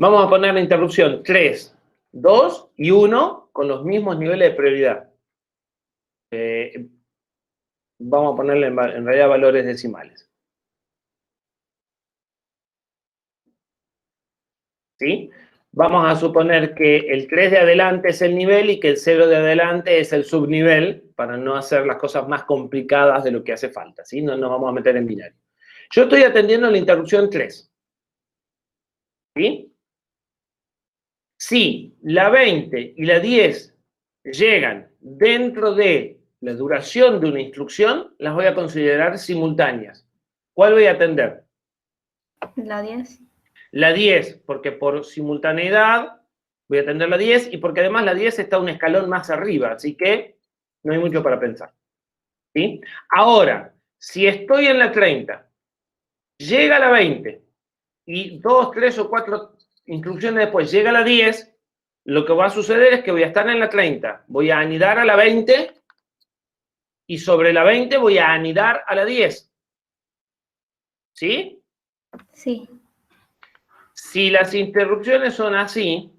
Vamos a poner la interrupción 3, 2 y 1 con los mismos niveles de prioridad. Vamos a ponerle en realidad valores decimales. ¿Sí? Vamos a suponer que el 3 de adelante es el nivel y que el 0 de adelante es el subnivel, para no hacer las cosas más complicadas de lo que hace falta, ¿sí? No nos vamos a meter en binario. Yo estoy atendiendo la interrupción 3. ¿Sí? Si la 20 y la 10 llegan dentro de la duración de una instrucción, las voy a considerar simultáneas. ¿Cuál voy a atender? La 10. La 10, porque por simultaneidad voy a atender la 10 y porque además la 10 está un escalón más arriba, así que no hay mucho para pensar. ¿Sí? Ahora, si estoy en la 30, llega la 20 y 2, 3 o 4 instrucciones después llega la 10, lo que va a suceder es que voy a estar en la 30, voy a anidar a la 20 y sobre la 20 voy a anidar a la 10. ¿Sí? Sí. Si las interrupciones son así,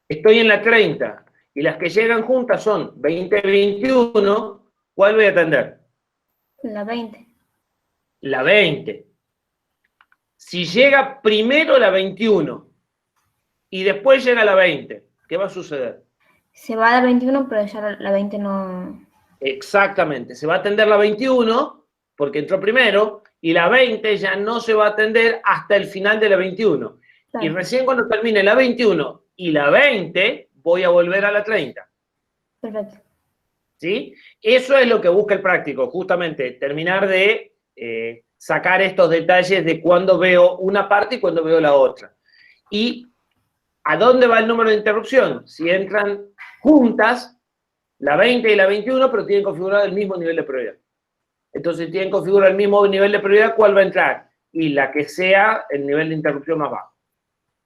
estoy en la 30 y las que llegan juntas son 20, 21, ¿cuál voy a atender? La 20. La 20. Si llega primero la 21 y después llega la 20, ¿qué va a suceder? Se va a la 21, pero ya la 20 no... Exactamente, se va a atender la 21 porque entró primero y la 20 ya no se va a atender hasta el final de la 21. Claro. Y recién cuando termine la 21 y la 20 voy a volver a la 30. Perfecto. ¿Sí? Eso es lo que busca el práctico, justamente terminar de sacar estos detalles de cuándo veo una parte y cuándo veo la otra. ¿Y a dónde va el número de interrupción? Si entran juntas, la 20 y la 21, pero tienen configurado el mismo nivel de prioridad. Entonces, si tienen configurado el mismo nivel de prioridad, ¿cuál va a entrar? Y la que sea el nivel de interrupción más bajo.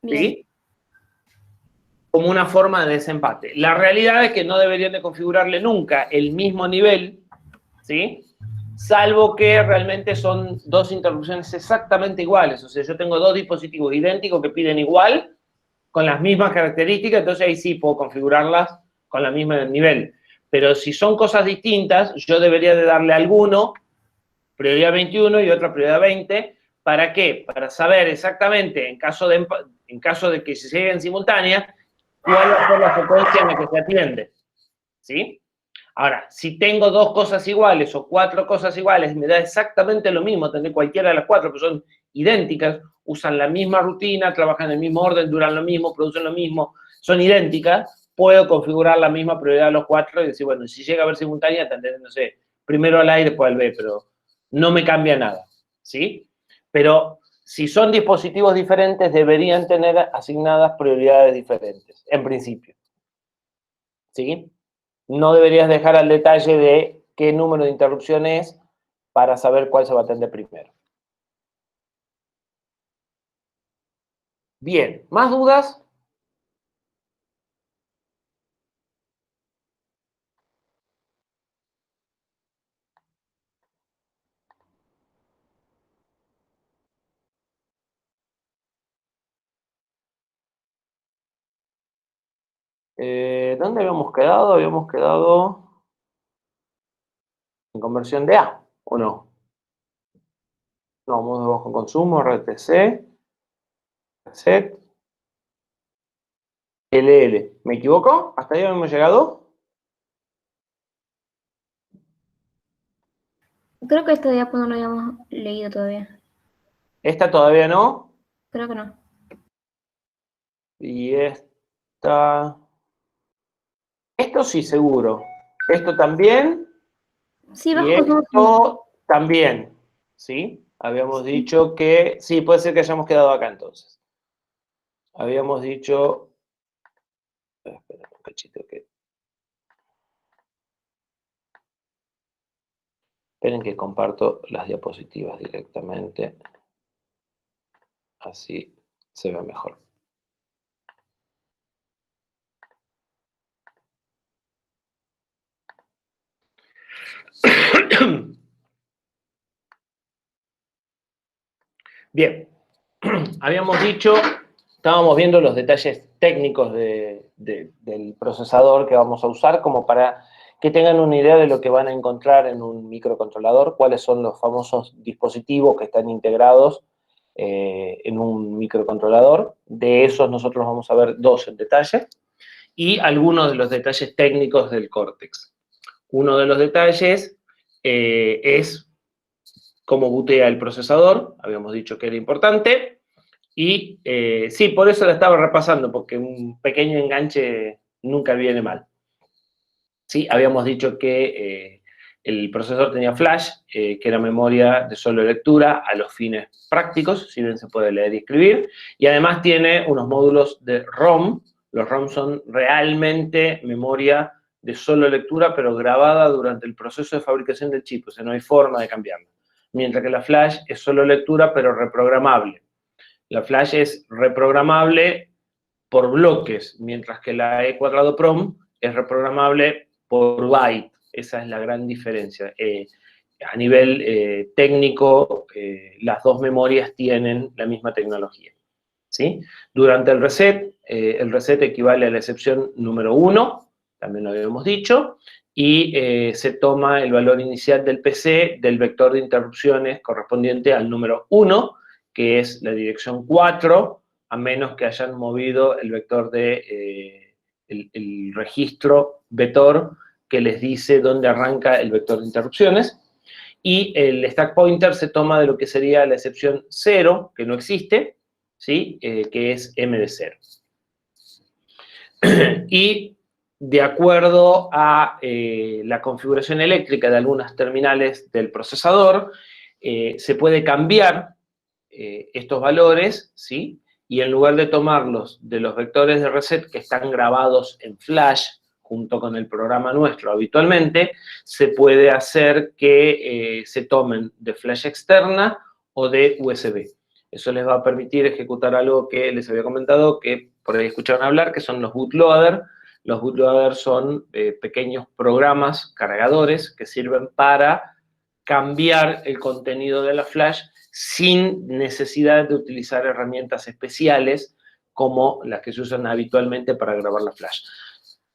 Bien. ¿Sí? Como una forma de desempate. La realidad es que no deberían de configurarle nunca el mismo nivel, ¿sí? Salvo que realmente son dos interrupciones exactamente iguales. O sea, yo tengo dos dispositivos idénticos que piden igual, con las mismas características, entonces ahí sí puedo configurarlas con la misma nivel. Pero si son cosas distintas, yo debería de darle a alguno prioridad 21 y otra prioridad 20. ¿Para qué? Para saber exactamente, en caso de que se lleguen simultáneas, cuál va a ser la secuencia en la que se atiende. ¿Sí? Ahora, si tengo dos cosas iguales o cuatro cosas iguales, me da exactamente lo mismo tener cualquiera de las cuatro, que son idénticas, usan la misma rutina, trabajan en el mismo orden, duran lo mismo, producen lo mismo, son idénticas, puedo configurar la misma prioridad a los cuatro y decir, bueno, si llega a ver simultánea, atender, no sé, primero al A y después al B, pero no me cambia nada, ¿sí? Pero si son dispositivos diferentes, deberían tener asignadas prioridades diferentes, en principio, ¿sí? No deberías dejar al detalle de qué número de interrupción es para saber cuál se va a atender primero. Bien, ¿más dudas? ¿Dónde habíamos quedado? Habíamos quedado en conversión de A, ¿o no? No, vamos de bajo consumo, RTC, set, LL. ¿Me equivoco? ¿Hasta ahí habíamos llegado? Creo que esta diapo no lo habíamos leído todavía. Esta todavía no. Creo que no. Y esta... Esto sí, seguro. Esto también. Sí, Y bajo consumo. esto también, ¿sí? Habíamos dicho que, sí, puede ser que hayamos quedado acá entonces. Habíamos dicho, espera un cachito que, esperen que comparto las diapositivas directamente, así se ve mejor. Bien, habíamos dicho, estábamos viendo los detalles técnicos del procesador que vamos a usar, como para que tengan una idea de lo que van a encontrar en un microcontrolador, cuáles son los famosos dispositivos que están integrados en un microcontrolador. De esos nosotros vamos a ver dos en detalle, y algunos de los detalles técnicos del Cortex. Uno de los detalles es cómo bootea el procesador, habíamos dicho que era importante, y sí, por eso la estaba repasando, porque un pequeño enganche nunca viene mal. Sí, habíamos dicho que el procesador tenía flash, que era memoria de solo lectura a los fines prácticos, si bien se puede leer y escribir, y además tiene unos módulos de ROM. Los ROM son realmente memoria de solo lectura, pero grabada durante el proceso de fabricación del chip, o sea, no hay forma de cambiarla. Mientras que la flash es solo lectura, pero reprogramable. La flash es reprogramable por bloques, mientras que la E4 PROM es reprogramable por byte. Esa es la gran diferencia. A nivel técnico, las dos memorias tienen la misma tecnología, ¿sí? Durante el reset equivale a la excepción número 1, también lo habíamos dicho, y se toma el valor inicial del PC del vector de interrupciones correspondiente al número 1, que es la dirección 4, a menos que hayan movido el vector de el registro vector que les dice dónde arranca el vector de interrupciones. Y el stack pointer se toma de lo que sería la excepción 0, que no existe, ¿sí? Que es m de 0. Y de acuerdo a la configuración eléctrica de algunas terminales del procesador, se puede cambiar estos valores, ¿sí? Y en lugar de tomarlos de los vectores de reset que están grabados en flash, junto con el programa nuestro habitualmente, se puede hacer que se tomen de flash externa o de USB. Eso les va a permitir ejecutar algo que les había comentado, que por ahí escucharon hablar, que son los bootloader. Los bootloader son pequeños programas, cargadores, que sirven para cambiar el contenido de la flash sin necesidad de utilizar herramientas especiales como las que se usan habitualmente para grabar la flash.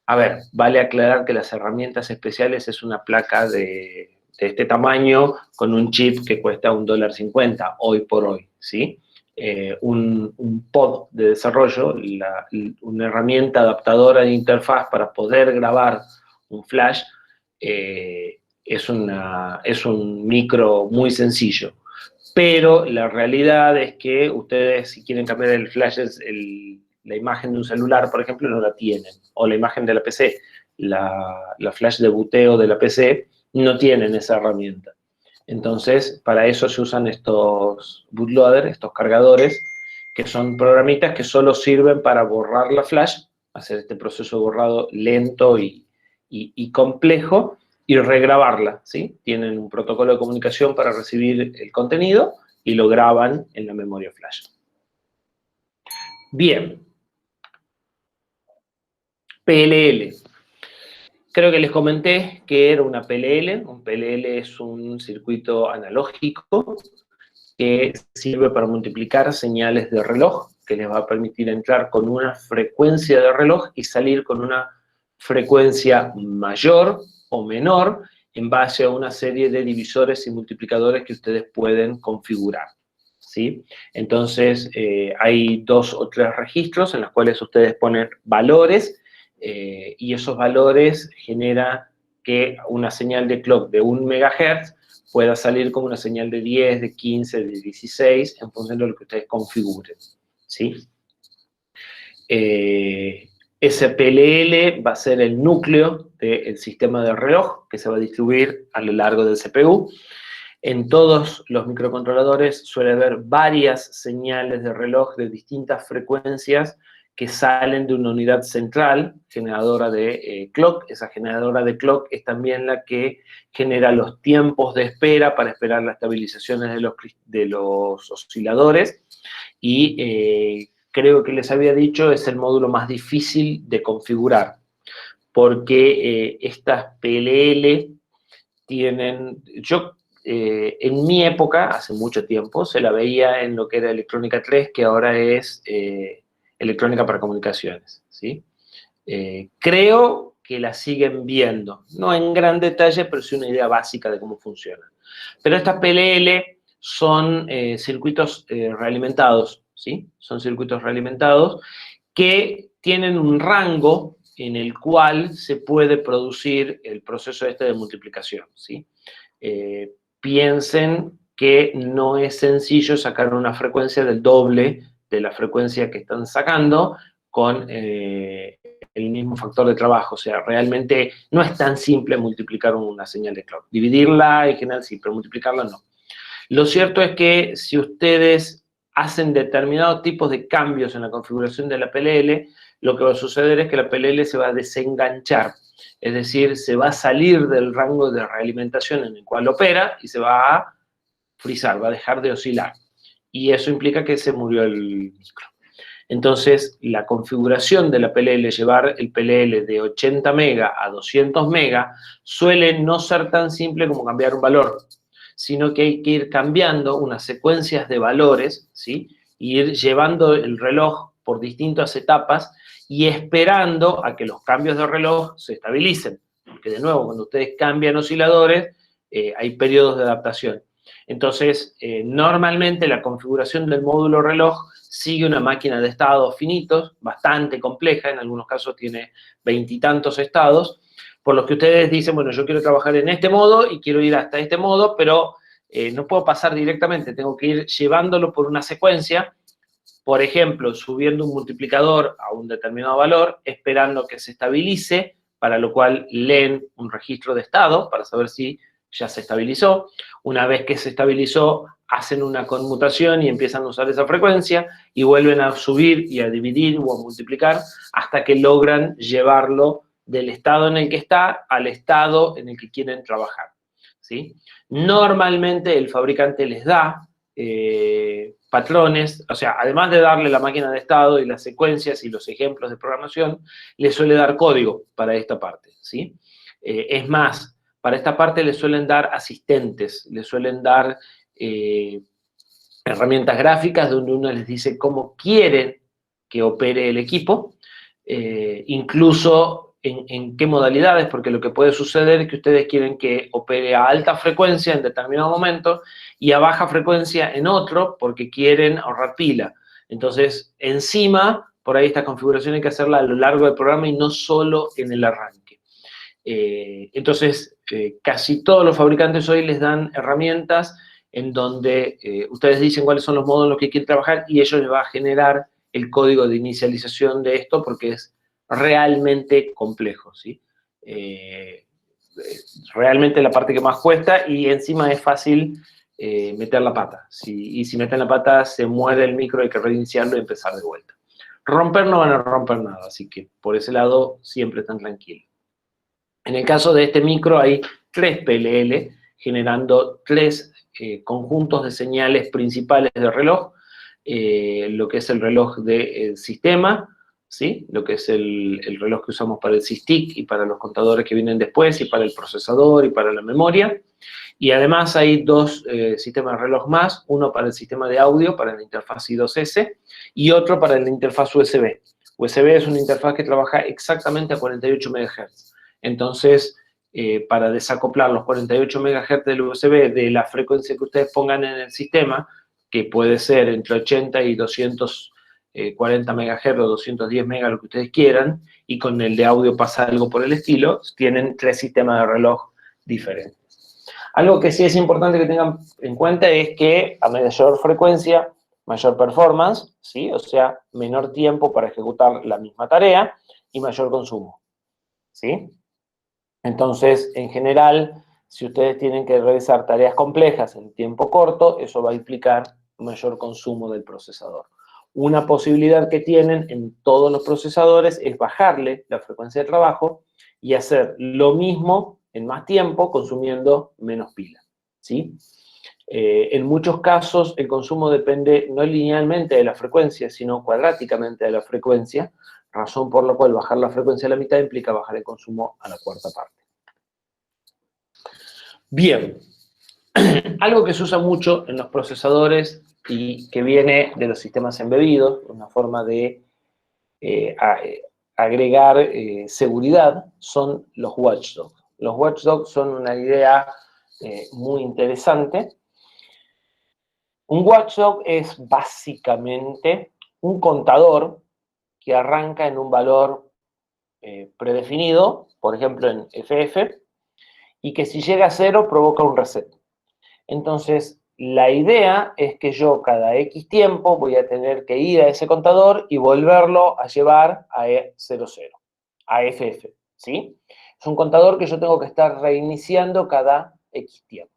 A ver, vale aclarar que las herramientas especiales es una placa de este tamaño con un chip que cuesta $1.50 hoy por hoy, ¿sí? Un pod de desarrollo, una herramienta adaptadora de interfaz para poder grabar un flash, es un micro muy sencillo. Pero la realidad es que ustedes, si quieren cambiar el flash, la imagen de un celular, por ejemplo, no la tienen. O la imagen de la PC, la flash de booteo de la PC, no tienen esa herramienta. Entonces, para eso se usan estos bootloaders, estos cargadores, que son programitas que solo sirven para borrar la flash, hacer este proceso de borrado lento y complejo, y regrabarla, ¿sí? Tienen un protocolo de comunicación para recibir el contenido y lo graban en la memoria flash. Bien. PLL. Creo que les comenté que era una PLL. Un PLL es un circuito analógico que sirve para multiplicar señales de reloj, que les va a permitir entrar con una frecuencia de reloj y salir con una frecuencia mayor o menor en base a una serie de divisores y multiplicadores que ustedes pueden configurar, ¿sí? Entonces, hay 2 o 3 registros en los cuales ustedes ponen valores y esos valores generan que una señal de clock de 1 MHz pueda salir como una señal de 10, de 15, de 16, en función de lo que ustedes configuren, ¿sí? Ese PLL va a ser el núcleo del sistema de reloj que se va a distribuir a lo largo del CPU. En todos los microcontroladores suele haber varias señales de reloj de distintas frecuencias que salen de una unidad central, generadora de clock. Esa generadora de clock es también la que genera los tiempos de espera para esperar las estabilizaciones de los osciladores. Y creo que les había dicho, es el módulo más difícil de configurar, porque estas PLL tienen... en mi época, hace mucho tiempo, se la veía en lo que era electrónica 3, que ahora es electrónica para comunicaciones, ¿sí? Creo que la siguen viendo, no en gran detalle, pero sí una idea básica de cómo funciona. Pero estas PLL son circuitos realimentados, ¿sí? Son circuitos realimentados que tienen un rango en el cual se puede producir el proceso este de multiplicación, ¿sí? Piensen que no es sencillo sacar una frecuencia del doble de la frecuencia que están sacando con el mismo factor de trabajo. O sea, realmente no es tan simple multiplicar una señal de clock. Dividirla en general sí, pero multiplicarla no. Lo cierto es que si ustedes hacen determinados tipos de cambios en la configuración de la PLL, lo que va a suceder es que la PLL se va a desenganchar. Es decir, se va a salir del rango de realimentación en el cual opera y se va a frizar, va a dejar de oscilar. Y eso implica que se murió el micro. Entonces, la configuración de la PLL, llevar el PLL de 80 mega a 200 mega, suele no ser tan simple como cambiar un valor, sino que hay que ir cambiando unas secuencias de valores, ¿sí? Y ir llevando el reloj por distintas etapas y esperando a que los cambios de reloj se estabilicen. Porque, de nuevo, cuando ustedes cambian osciladores, hay periodos de adaptación. Entonces, normalmente la configuración del módulo reloj sigue una máquina de estados finitos, bastante compleja, en algunos casos tiene 20 y tantos estados, por los que ustedes dicen, bueno, yo quiero trabajar en este modo y quiero ir hasta este modo, pero no puedo pasar directamente, tengo que ir llevándolo por una secuencia, por ejemplo, subiendo un multiplicador a un determinado valor, esperando que se estabilice, para lo cual leen un registro de estado para saber si ya se estabilizó. Una vez que se estabilizó, hacen una conmutación y empiezan a usar esa frecuencia y vuelven a subir y a dividir o a multiplicar hasta que logran llevarlo del estado en el que está al estado en el que quieren trabajar, ¿sí? Normalmente el fabricante les da patrones, o sea, además de darle la máquina de estado y las secuencias y los ejemplos de programación, le suele dar código para esta parte, ¿sí? Es más, para esta parte le suelen dar asistentes, le suelen dar herramientas gráficas donde uno les dice cómo quieren que opere el equipo, incluso en qué modalidades, porque lo que puede suceder es que ustedes quieren que opere a alta frecuencia en determinado momento y a baja frecuencia en otro porque quieren ahorrar pila. Entonces, encima, por ahí esta configuración hay que hacerla a lo largo del programa y no solo en el arranque. Entonces, casi todos los fabricantes hoy les dan herramientas en donde ustedes dicen cuáles son los modos en los que quieren trabajar y ellos les va a generar el código de inicialización de esto porque es realmente complejo, ¿sí? Realmente la parte que más cuesta y encima es fácil meter la pata. Y si meten la pata se muere el micro, hay que reiniciarlo y empezar de vuelta. Romper no van a romper nada, así que por ese lado siempre están tranquilos. En el caso de este micro hay 3 PLL generando 3 conjuntos de señales principales del reloj, lo que es el reloj del sistema, ¿sí? Lo que es el reloj que usamos para el SysTick y para los contadores que vienen después, y para el procesador y para la memoria. Y además hay 2 sistemas de reloj más, uno para el sistema de audio, para la interfaz I2S, y otro para la interfaz USB. USB es una interfaz que trabaja exactamente a 48 MHz. Entonces, para desacoplar los 48 MHz del USB de la frecuencia que ustedes pongan en el sistema, que puede ser entre 80 y 240 MHz o 210 MHz, lo que ustedes quieran, y con el de audio pasa algo por el estilo, tienen 3 sistemas de reloj diferentes. Algo que sí es importante que tengan en cuenta es que a mayor frecuencia, mayor performance, ¿sí? O sea, menor tiempo para ejecutar la misma tarea y mayor consumo, ¿sí? Entonces, en general, si ustedes tienen que realizar tareas complejas en tiempo corto, eso va a implicar mayor consumo del procesador. Una posibilidad que tienen en todos los procesadores es bajarle la frecuencia de trabajo y hacer lo mismo en más tiempo consumiendo menos pila, ¿sí? En muchos casos el consumo depende no linealmente de la frecuencia, sino cuadráticamente de la frecuencia, razón por la cual bajar la frecuencia a la mitad implica bajar el consumo a la cuarta parte. Bien, Algo que se usa mucho en los procesadores y que viene de los sistemas embebidos, una forma de agregar seguridad, son los watchdogs. Los watchdogs son una idea muy interesante. Un watchdog es básicamente un contador que arranca en un valor predefinido, por ejemplo en FF, y que si llega a 0 provoca un reset. Entonces, la idea es que yo cada X tiempo voy a tener que ir a ese contador y volverlo a llevar a E00, a FF, ¿sí? Es un contador que yo tengo que estar reiniciando cada X tiempo.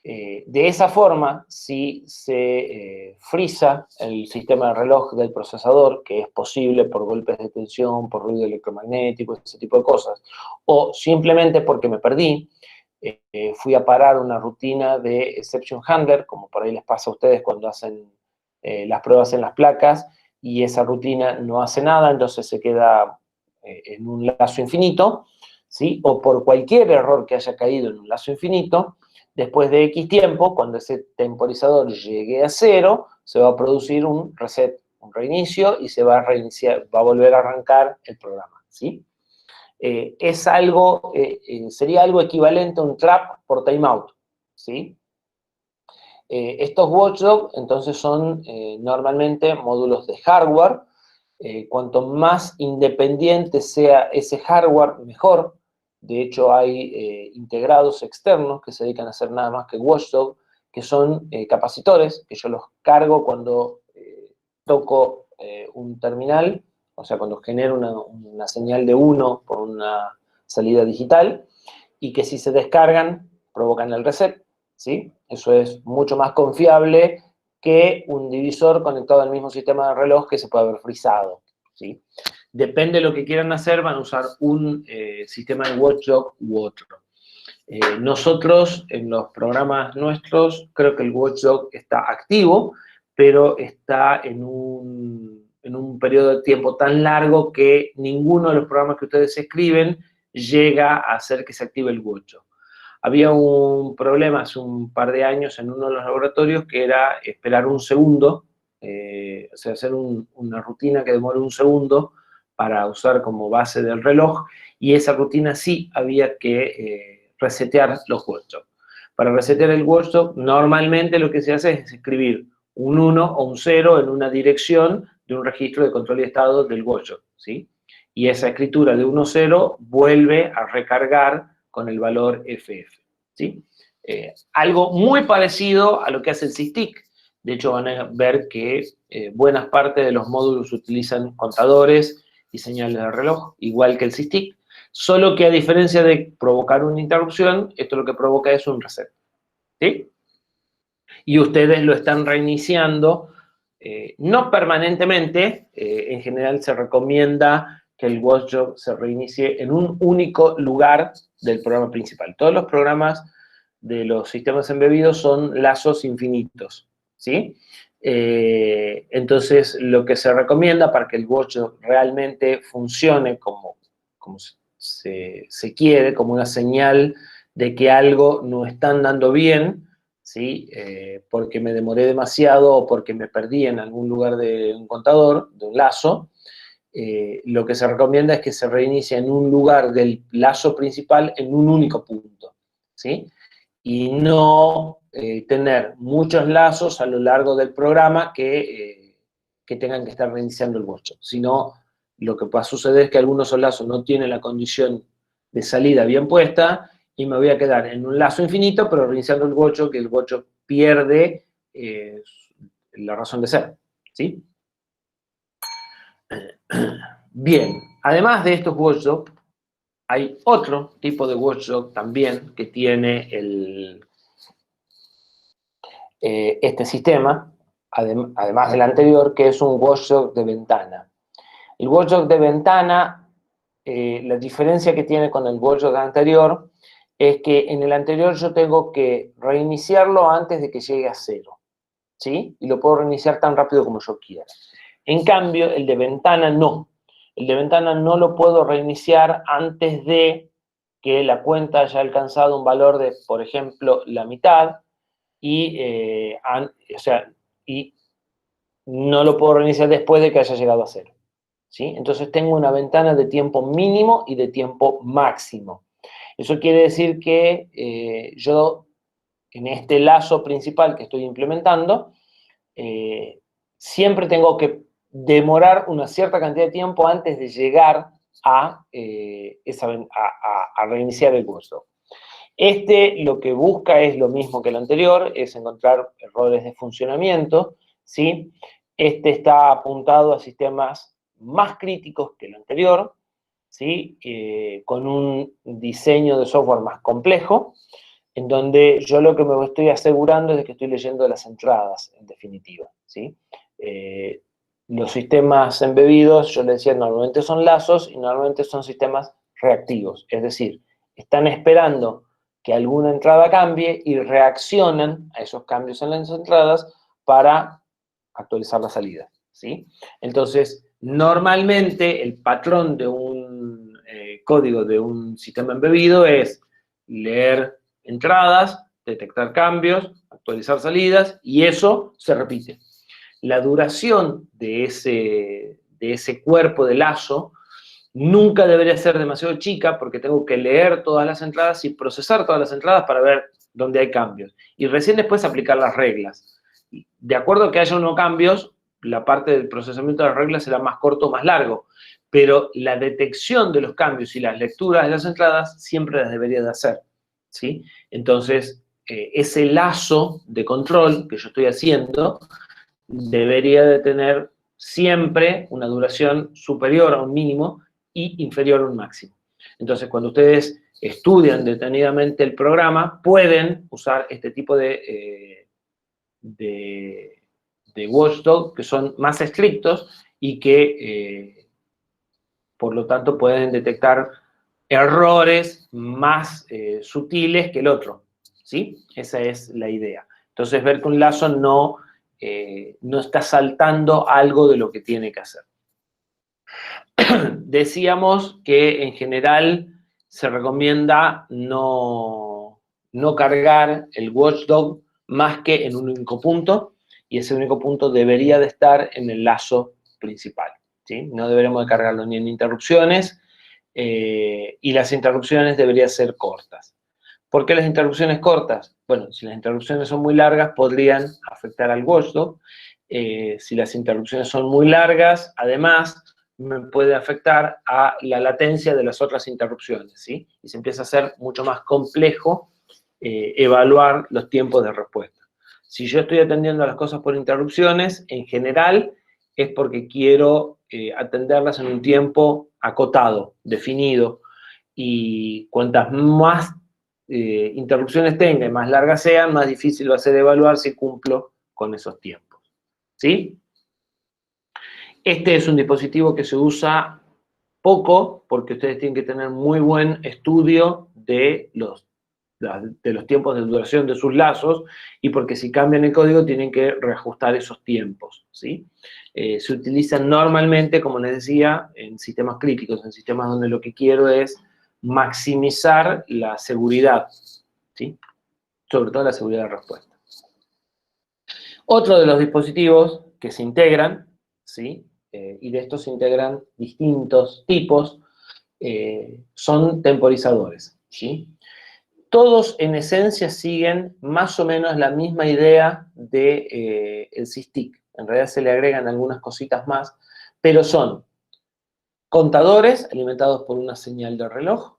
De esa forma, si se frisa el sistema de reloj del procesador, que es posible por golpes de tensión, por ruido electromagnético, ese tipo de cosas, o simplemente porque me perdí, fui a parar una rutina de exception handler, como por ahí les pasa a ustedes cuando hacen las pruebas en las placas, y esa rutina no hace nada, entonces se queda en un lazo infinito, ¿sí? O por cualquier error que haya caído en un lazo infinito, después de X tiempo, cuando ese temporizador llegue a 0, se va a producir un reset, un reinicio, y se va a reiniciar, va a volver a arrancar el programa, ¿sí? Es algo, sería algo equivalente a un trap por timeout, ¿sí? Estos watchdogs, entonces, son normalmente módulos de hardware. Cuanto más independiente sea ese hardware, mejor. De hecho, hay integrados externos que se dedican a hacer nada más que watchdog, que son capacitores, que yo los cargo cuando toco un terminal, o sea, cuando genero una señal de 1 por una salida digital, y que si se descargan, provocan el reset, ¿sí? Eso es mucho más confiable que un divisor conectado al mismo sistema de reloj que se puede haber frisado, ¿sí? Depende de lo que quieran hacer, van a usar un sistema de watchdog u otro. Nosotros, en los programas nuestros, creo que el watchdog está activo, pero está en un periodo de tiempo tan largo que ninguno de los programas que ustedes escriben llega a hacer que se active el watchdog. Había un problema hace un par de años en uno de los laboratorios que era esperar un segundo, o sea, hacer una rutina que demore un segundo para usar como base del reloj, y esa rutina sí había que resetear los watchdogs. Para resetear el watchdog, normalmente lo que se hace es escribir un 1 o un 0 en una dirección de un registro de control y estado del watchdog, ¿sí? Y esa escritura de 1-0 vuelve a recargar con el valor FF, ¿sí? Algo muy parecido a lo que hace el SysTick. De hecho, van a ver que buenas partes de los módulos utilizan contadores y señales de reloj, igual que el SysTick, solo que a diferencia de provocar una interrupción, esto lo que provoca es un reset, ¿sí? Y ustedes lo están reiniciando, no permanentemente, en general se recomienda que el watchdog se reinicie en un único lugar del programa principal. Todos los programas de los sistemas embebidos son lazos infinitos, ¿sí? Entonces, lo que se recomienda para que el watchdog realmente funcione como se quiere, como una señal de que algo no está andando bien, ¿sí? Porque me demoré demasiado o porque me perdí en algún lugar de un contador, de un lazo, lo que se recomienda es que se reinicie en un lugar del lazo principal en un único punto, ¿sí? Y no tener muchos lazos a lo largo del programa que tengan que estar reiniciando el watchdog. Sino, lo que va a suceder es que algunos lazos no tienen la condición de salida bien puesta y me voy a quedar en un lazo infinito, pero reiniciando el watchdog, que el watchdog pierde la razón de ser, ¿sí? Bien, además de estos watchdogs, hay otro tipo de watchdog también que tiene este sistema, además del anterior, que es un watchdog de ventana. El watchdog de ventana, la diferencia que tiene con el watchdog anterior es que en el anterior yo tengo que reiniciarlo antes de que llegue a 0, ¿sí? Y lo puedo reiniciar tan rápido como yo quiera. En cambio, el de ventana no. El de ventana no lo puedo reiniciar antes de que la cuenta haya alcanzado un valor de, por ejemplo, la mitad, y, y no lo puedo reiniciar después de que haya llegado a 0. ¿Sí? Entonces tengo una ventana de tiempo mínimo y de tiempo máximo. Eso quiere decir que yo, en este lazo principal que estoy implementando, siempre tengo que demorar una cierta cantidad de tiempo antes de llegar a reiniciar el curso. Lo que busca es lo mismo que el anterior, es encontrar errores de funcionamiento, ¿sí? Está apuntado a sistemas más críticos que el anterior, ¿sí? Con un diseño de software más complejo, en donde yo lo que me estoy asegurando es de que estoy leyendo las entradas, en definitiva, ¿sí? Los sistemas embebidos, yo le decía, normalmente son lazos y normalmente son sistemas reactivos, es decir, están esperando que alguna entrada cambie y reaccionan a esos cambios en las entradas para actualizar la salida, ¿sí? Entonces, normalmente el patrón de un código de un sistema embebido es leer entradas, detectar cambios, actualizar salidas, y eso se repite. La duración de ese cuerpo de lazo nunca debería ser demasiado chica, porque tengo que leer todas las entradas y procesar todas las entradas para ver dónde hay cambios. Y recién después aplicar las reglas. De acuerdo a que haya o no cambios, la parte del procesamiento de las reglas será más corto o más largo, pero la detección de los cambios y las lecturas de las entradas siempre las debería de hacer, ¿sí? Entonces, ese lazo de control que yo estoy haciendo debería de tener siempre una duración superior a un mínimo y inferior a un máximo. Entonces, cuando ustedes estudian detenidamente el programa, pueden usar este tipo de watchdog que son más estrictos y que, por lo tanto, pueden detectar errores más sutiles que el otro, ¿sí? Esa es la idea. Entonces, ver que un lazo no está saltando algo de lo que tiene que hacer. Decíamos que en general se recomienda no cargar el watchdog más que en un único punto, y ese único punto debería de estar en el lazo principal, ¿sí? No deberemos de cargarlo ni en interrupciones, y las interrupciones deberían ser cortas. ¿Por qué las interrupciones cortas? Bueno, si las interrupciones son muy largas, podrían afectar al watchdog. Si las interrupciones son muy largas, además, me puede afectar a la latencia de las otras interrupciones, ¿sí? Y se empieza a hacer mucho más complejo evaluar los tiempos de respuesta. Si yo estoy atendiendo a las cosas por interrupciones, en general es porque quiero atenderlas en un tiempo acotado, definido, y cuantas más interrupciones tenga y más largas sean, más difícil va a ser evaluar si cumplo con esos tiempos, ¿sí? Este es un dispositivo que se usa poco, porque ustedes tienen que tener muy buen estudio de los tiempos de duración de sus lazos, y porque si cambian el código tienen que reajustar esos tiempos, ¿sí? Se utilizan normalmente, como les decía, en sistemas críticos, en sistemas donde lo que quiero es maximizar la seguridad, ¿sí? Sobre todo la seguridad de respuesta. Otro de los dispositivos que se integran, ¿sí? Y de estos se integran distintos tipos, son temporizadores, ¿sí? Todos en esencia siguen más o menos la misma idea del SysTick. En realidad se le agregan algunas cositas más, pero son contadores alimentados por una señal de reloj.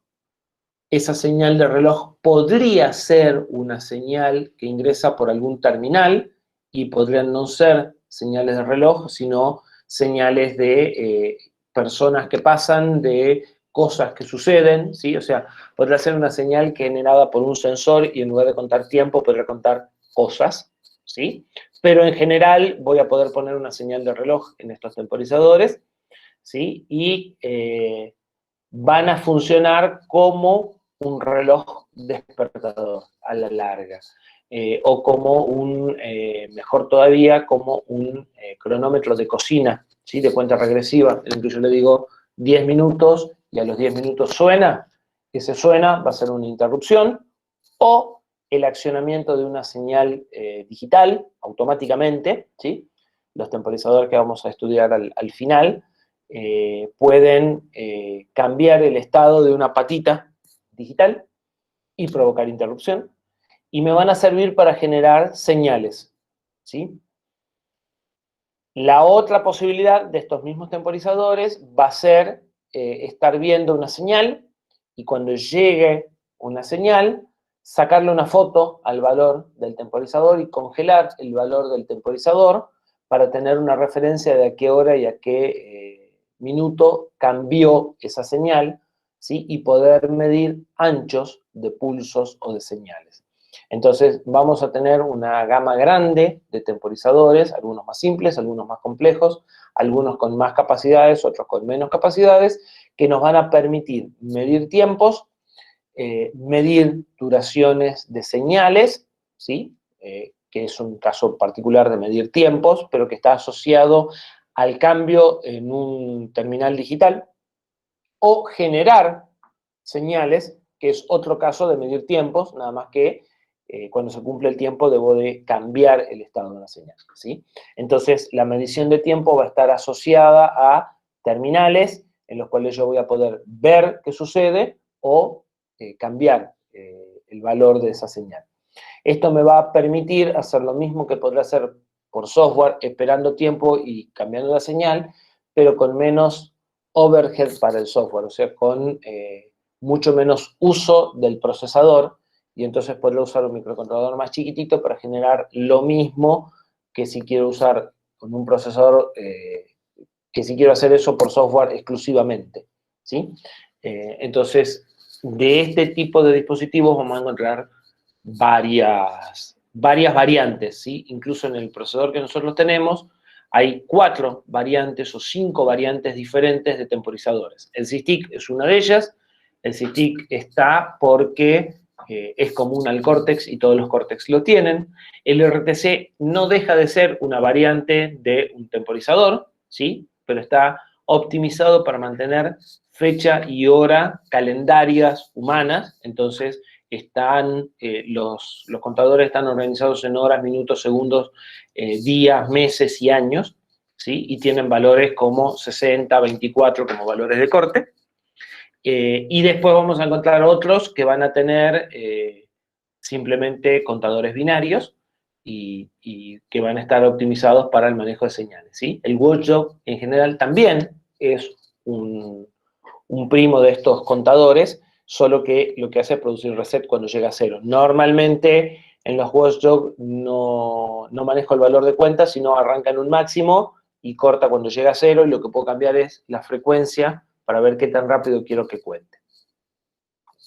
Esa señal de reloj podría ser una señal que ingresa por algún terminal, y podrían no ser señales de reloj, sino señales de personas que pasan, de cosas que suceden, ¿sí? O sea, podría ser una señal generada por un sensor y en lugar de contar tiempo, podría contar cosas, ¿sí? Pero en general voy a poder poner una señal de reloj en estos temporizadores, ¿sí? Y van a funcionar como un reloj despertador a la larga, o como mejor todavía, como un cronómetro de cocina, ¿sí? De cuenta regresiva, en el que yo le digo 10 minutos y a los 10 minutos suena. que se suena va a ser una interrupción, o el accionamiento de una señal digital automáticamente, ¿sí? Los temporizadores que vamos a estudiar al final pueden cambiar el estado de una patita digital y provocar interrupción, y me van a servir para generar señales, ¿sí? La otra posibilidad de estos mismos temporizadores va a ser estar viendo una señal y cuando llegue una señal, sacarle una foto al valor del temporizador y congelar el valor del temporizador para tener una referencia de a qué hora y a qué minuto cambió esa señal, ¿sí? Y poder medir anchos de pulsos o de señales. Entonces vamos a tener una gama grande de temporizadores, algunos más simples, algunos más complejos, algunos con más capacidades, otros con menos capacidades, que nos van a permitir medir tiempos, medir duraciones de señales, ¿sí? Que es un caso particular de medir tiempos, pero que está asociado al cambio en un terminal digital, o generar señales, que es otro caso de medir tiempos, nada más que cuando se cumple el tiempo debo de cambiar el estado de la señal, ¿sí? Entonces, la medición de tiempo va a estar asociada a terminales en los cuales yo voy a poder ver qué sucede o cambiar el valor de esa señal. Esto me va a permitir hacer lo mismo que podré hacer por software, esperando tiempo y cambiando la señal, pero con menos overhead para el software, o sea, con mucho menos uso del procesador, y entonces podré usar un microcontrolador más chiquitito para generar lo mismo que si quiero usar con un procesador, que si quiero hacer eso por software exclusivamente, ¿sí? Entonces, de este tipo de dispositivos vamos a encontrar varias variantes, ¿sí? Incluso en el procesador que nosotros tenemos hay 4 variantes o 5 variantes diferentes de temporizadores. El SysTick es una de ellas. El SysTick está porque es común al Cortex y todos los Cortex lo tienen. El RTC no deja de ser una variante de un temporizador, ¿sí? Pero está optimizado para mantener fecha y hora calendarias humanas, entonces los contadores están organizados en horas, minutos, segundos, días, meses y años, ¿sí? Y tienen valores como 60, 24 como valores de corte. Y después vamos a encontrar otros que van a tener simplemente contadores binarios y que van a estar optimizados para el manejo de señales, ¿sí? El Watchdog en general también es un primo de estos contadores, solo que lo que hace es producir reset cuando llega a 0. Normalmente en los Watchdog no manejo el valor de cuenta, sino arranca en un máximo y corta cuando llega a 0, y lo que puedo cambiar es la frecuencia para ver qué tan rápido quiero que cuente.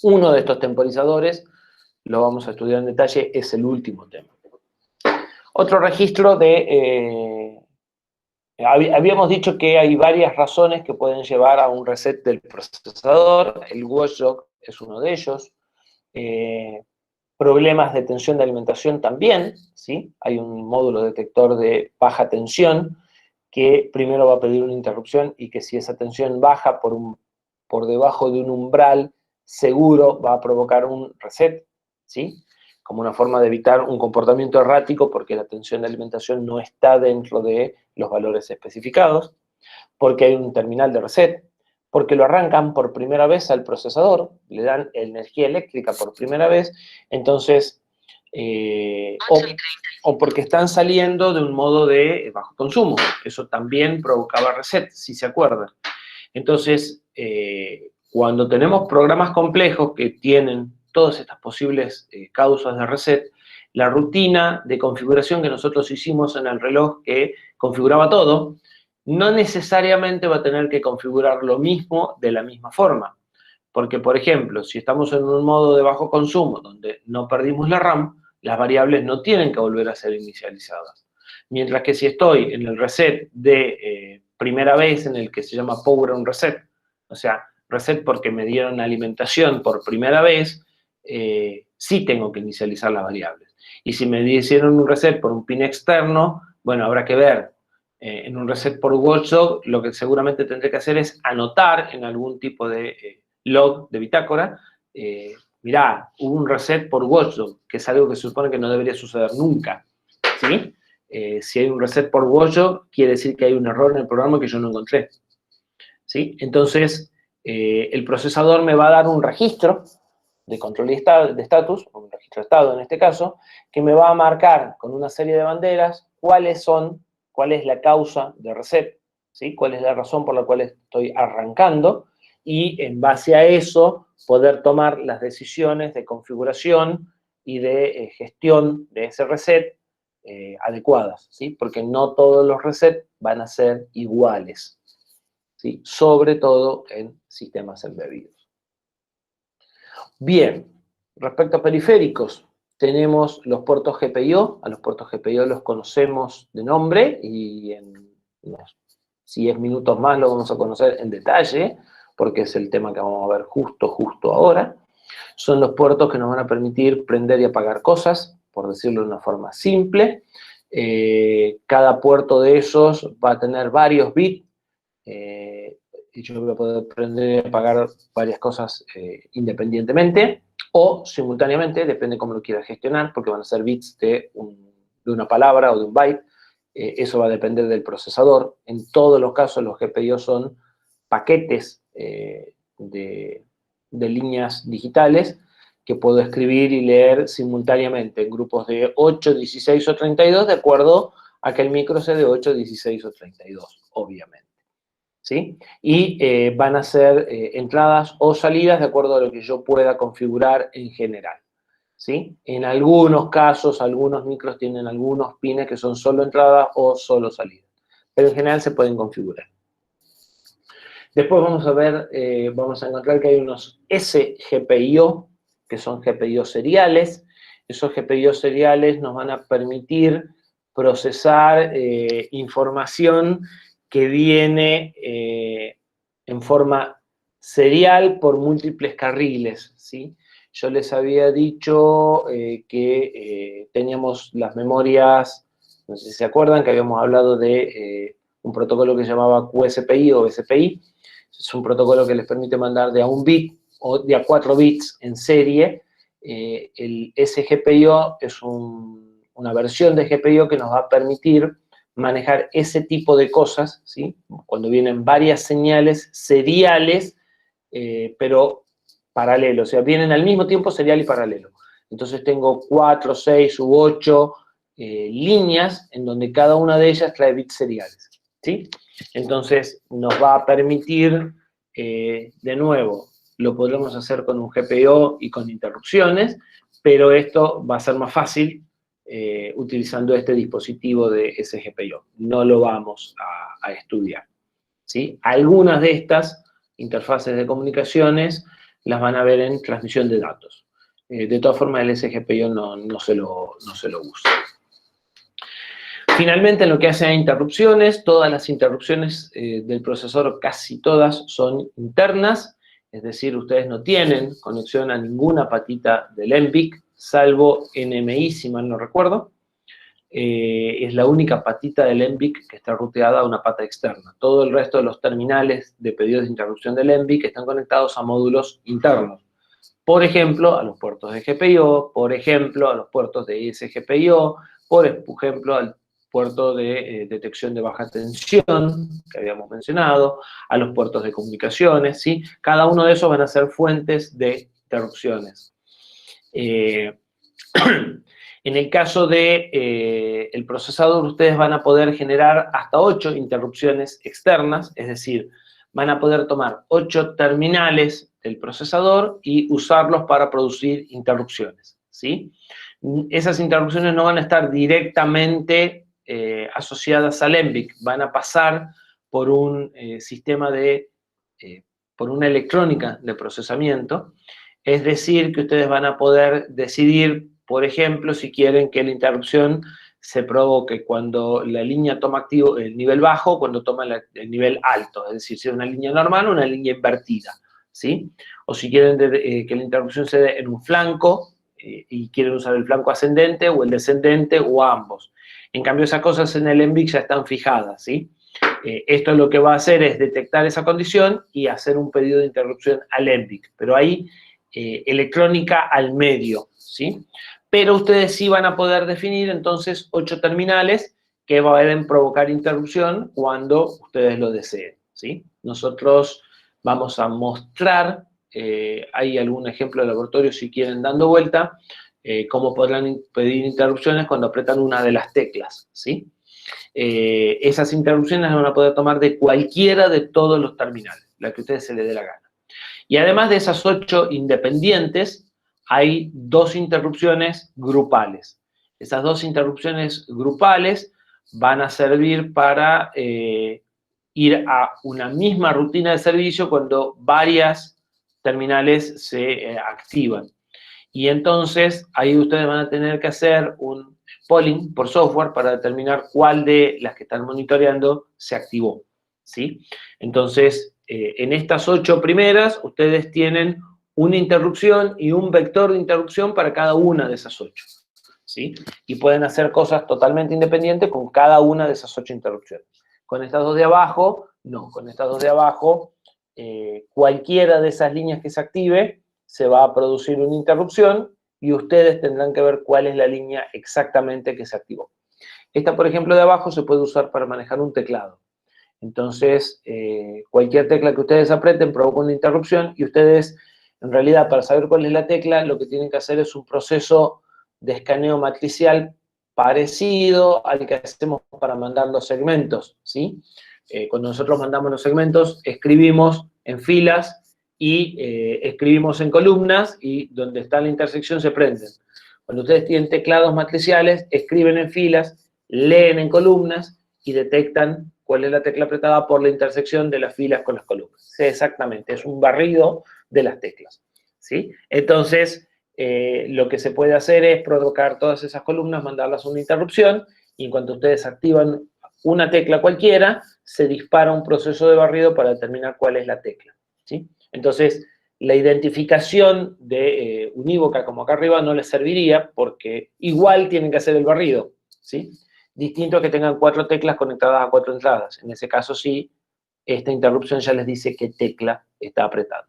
Uno de estos temporizadores, lo vamos a estudiar en detalle, es el último tema. Otro registro de... habíamos dicho que hay varias razones que pueden llevar a un reset del procesador. El Watchdog es uno de ellos. Problemas de tensión de alimentación también, ¿sí? Hay un módulo detector de baja tensión que primero va a pedir una interrupción y que si esa tensión baja por debajo de un umbral seguro va a provocar un reset, ¿sí? Como una forma de evitar un comportamiento errático porque la tensión de alimentación no está dentro de los valores especificados, porque hay un terminal de reset, porque lo arrancan por primera vez al procesador, le dan energía eléctrica por primera vez, entonces, o porque están saliendo de un modo de bajo consumo, eso también provocaba reset, si se acuerdan. Entonces, cuando tenemos programas complejos que tienen todas estas posibles causas de reset, la rutina de configuración que nosotros hicimos en el reloj que configuraba todo, no necesariamente va a tener que configurar lo mismo de la misma forma. Porque, por ejemplo, si estamos en un modo de bajo consumo donde no perdimos la RAM, las variables no tienen que volver a ser inicializadas. Mientras que si estoy en el reset de primera vez, en el que se llama Power on Reset, o sea, reset porque me dieron alimentación por primera vez, sí tengo que inicializar las variables. Y si me hicieron un reset por un pin externo, bueno, habrá que ver. En un reset por Watchdog, lo que seguramente tendré que hacer es anotar en algún tipo de log de bitácora mirá, hubo un reset por watchdog, que es algo que se supone que no debería suceder nunca, ¿sí? Si hay un reset por watchdog, quiere decir que hay un error en el programa que yo no encontré, ¿sí? Entonces, el procesador me va a dar un registro de control de estatus, un registro de estado en este caso, que me va a marcar con una serie de banderas cuál es la causa de reset, ¿sí? Cuál es la razón por la cual estoy arrancando, y en base a eso poder tomar las decisiones de configuración y de gestión de ese reset adecuadas, ¿sí? Porque no todos los resets van a ser iguales, ¿sí? Sobre todo en sistemas embebidos. Bien, respecto a periféricos, tenemos los puertos GPIO. A los puertos GPIO los conocemos de nombre y en unos 10 minutos más lo vamos a conocer en detalle, porque es el tema que vamos a ver justo ahora. Son los puertos que nos van a permitir prender y apagar cosas, por decirlo de una forma simple. Cada puerto de esos va a tener varios bits, y yo voy a poder prender y apagar varias cosas independientemente o simultáneamente, depende cómo lo quiera gestionar, porque van a ser bits de una palabra o de un byte. Eso va a depender del procesador. En todos los casos los GPIO son paquetes de líneas digitales que puedo escribir y leer simultáneamente en grupos de 8, 16 o 32, de acuerdo a que el micro sea de 8, 16 o 32, obviamente, ¿sí? Y van a ser entradas o salidas de acuerdo a lo que yo pueda configurar en general, ¿sí? En algunos casos, algunos micros tienen algunos pines que son solo entradas o solo salidas, pero en general se pueden configurar. Después vamos a ver, vamos a encontrar que hay unos sGPIO, que son GPIO seriales. Esos GPIO seriales nos van a permitir procesar información que viene en forma serial por múltiples carriles, ¿sí? Yo les había dicho que teníamos las memorias, no sé si se acuerdan, que habíamos hablado de un protocolo que se llamaba QSPI o SPI. Es un protocolo que les permite mandar de a un bit o de a 4 bits en serie. El sGPIO es una versión de GPIO que nos va a permitir manejar ese tipo de cosas, ¿sí? Cuando vienen varias señales seriales, pero paralelos, o sea, vienen al mismo tiempo serial y paralelo. Entonces tengo 4, 6 u 8 líneas en donde cada una de ellas trae bits seriales, ¿sí? Entonces nos va a permitir, de nuevo, lo podremos hacer con un GPIO y con interrupciones, pero esto va a ser más fácil utilizando este dispositivo de sGPIO. No lo vamos a estudiar, ¿sí? Algunas de estas interfaces de comunicaciones las van a ver en transmisión de datos. De todas formas, el sGPIO no se lo usa. Finalmente, en lo que hace a interrupciones, todas las interrupciones del procesador, casi todas, son internas, es decir, ustedes no tienen conexión a ninguna patita del LENVIC, salvo NMI, si mal no recuerdo. Es la única patita del LENVIC que está ruteada a una pata externa. Todo el resto de los terminales de pedidos de interrupción del LENVIC están conectados a módulos internos. Por ejemplo, a los puertos de GPIO, por ejemplo, a los puertos de sGPIO, por ejemplo, al puerto de detección de baja tensión, que habíamos mencionado, a los puertos de comunicaciones, ¿sí? Cada uno de esos van a ser fuentes de interrupciones. En el caso de el procesador, ustedes van a poder generar hasta 8 interrupciones externas, es decir, van a poder tomar 8 terminales del procesador y usarlos para producir interrupciones, ¿sí? Esas interrupciones no van a estar directamente asociadas al LENVIC, van a pasar por un sistema por una electrónica de procesamiento, es decir, que ustedes van a poder decidir, por ejemplo, si quieren que la interrupción se provoque cuando la línea toma activo el nivel bajo, cuando toma el nivel alto, es decir, si es una línea normal o una línea invertida, ¿sí? O si quieren que la interrupción se dé en un flanco y quieren usar el flanco ascendente o el descendente o ambos. En cambio, esas cosas en el LENVIC ya están fijadas, ¿sí? Esto lo que va a hacer es detectar esa condición y hacer un pedido de interrupción al LENVIC, pero ahí electrónica al medio, ¿sí? Pero ustedes sí van a poder definir entonces 8 terminales que pueden provocar interrupción cuando ustedes lo deseen, ¿sí? Nosotros vamos a mostrar, hay algún ejemplo de laboratorio si quieren dando vuelta, cómo podrán pedir interrupciones cuando apretan una de las teclas, ¿sí? Esas interrupciones las van a poder tomar de cualquiera de todos los terminales, la que a ustedes se les dé la gana. Y además de esas 8 independientes, hay 2 interrupciones grupales. Esas 2 interrupciones grupales van a servir para ir a una misma rutina de servicio cuando varias terminales se activan. Y entonces ahí ustedes van a tener que hacer un polling por software para determinar cuál de las que están monitoreando se activó, ¿sí? Entonces, en estas 8 primeras, ustedes tienen una interrupción y un vector de interrupción para cada una de esas 8, ¿sí? Y pueden hacer cosas totalmente independientes con cada una de esas 8 interrupciones. Con estas 2 de abajo, no. Con estas 2 de abajo, cualquiera de esas líneas que se active, se va a producir una interrupción y ustedes tendrán que ver cuál es la línea exactamente que se activó. Esta, por ejemplo, de abajo se puede usar para manejar un teclado. Entonces, cualquier tecla que ustedes aprieten provoca una interrupción y ustedes, en realidad, para saber cuál es la tecla, lo que tienen que hacer es un proceso de escaneo matricial parecido al que hacemos para mandar los segmentos, ¿sí? Cuando nosotros mandamos los segmentos, escribimos en filas y escribimos en columnas y donde está la intersección se prenden. Cuando ustedes tienen teclados matriciales, escriben en filas, leen en columnas y detectan cuál es la tecla apretada por la intersección de las filas con las columnas. Sí, exactamente, es un barrido de las teclas, ¿sí? Entonces, lo que se puede hacer es provocar todas esas columnas, mandarlas a una interrupción, y en cuanto ustedes activan una tecla cualquiera, se dispara un proceso de barrido para determinar cuál es la tecla, ¿sí? Entonces, la identificación de unívoca como acá arriba no les serviría porque igual tienen que hacer el barrido, ¿sí? Distinto a que tengan 4 teclas conectadas a 4 entradas. En ese caso sí, esta interrupción ya les dice qué tecla está apretando.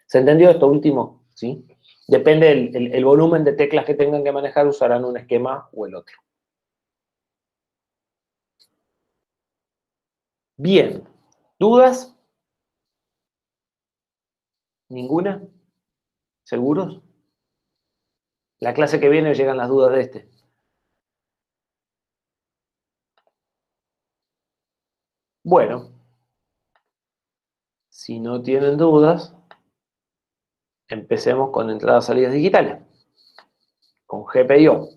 ¿Se entendió esto último? ¿Sí? Depende del volumen de teclas que tengan que manejar, usarán un esquema o el otro. Bien. ¿Dudas? ¿Ninguna? ¿Seguros? La clase que viene llegan las dudas de este. Bueno, si no tienen dudas, empecemos con entradas y salidas digitales, con GPIO.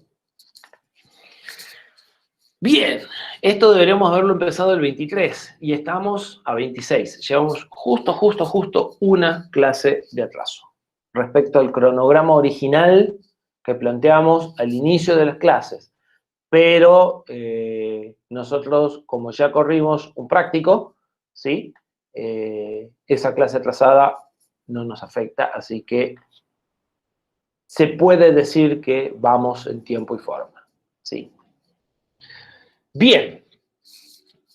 Bien, esto deberíamos haberlo empezado el 23 y estamos a 26. Llevamos justo una clase de atraso respecto al cronograma original que planteamos al inicio de las clases. Pero nosotros, como ya corrimos un práctico, ¿sí? Esa clase atrasada no nos afecta, así que se puede decir que vamos en tiempo y forma, ¿sí? Bien,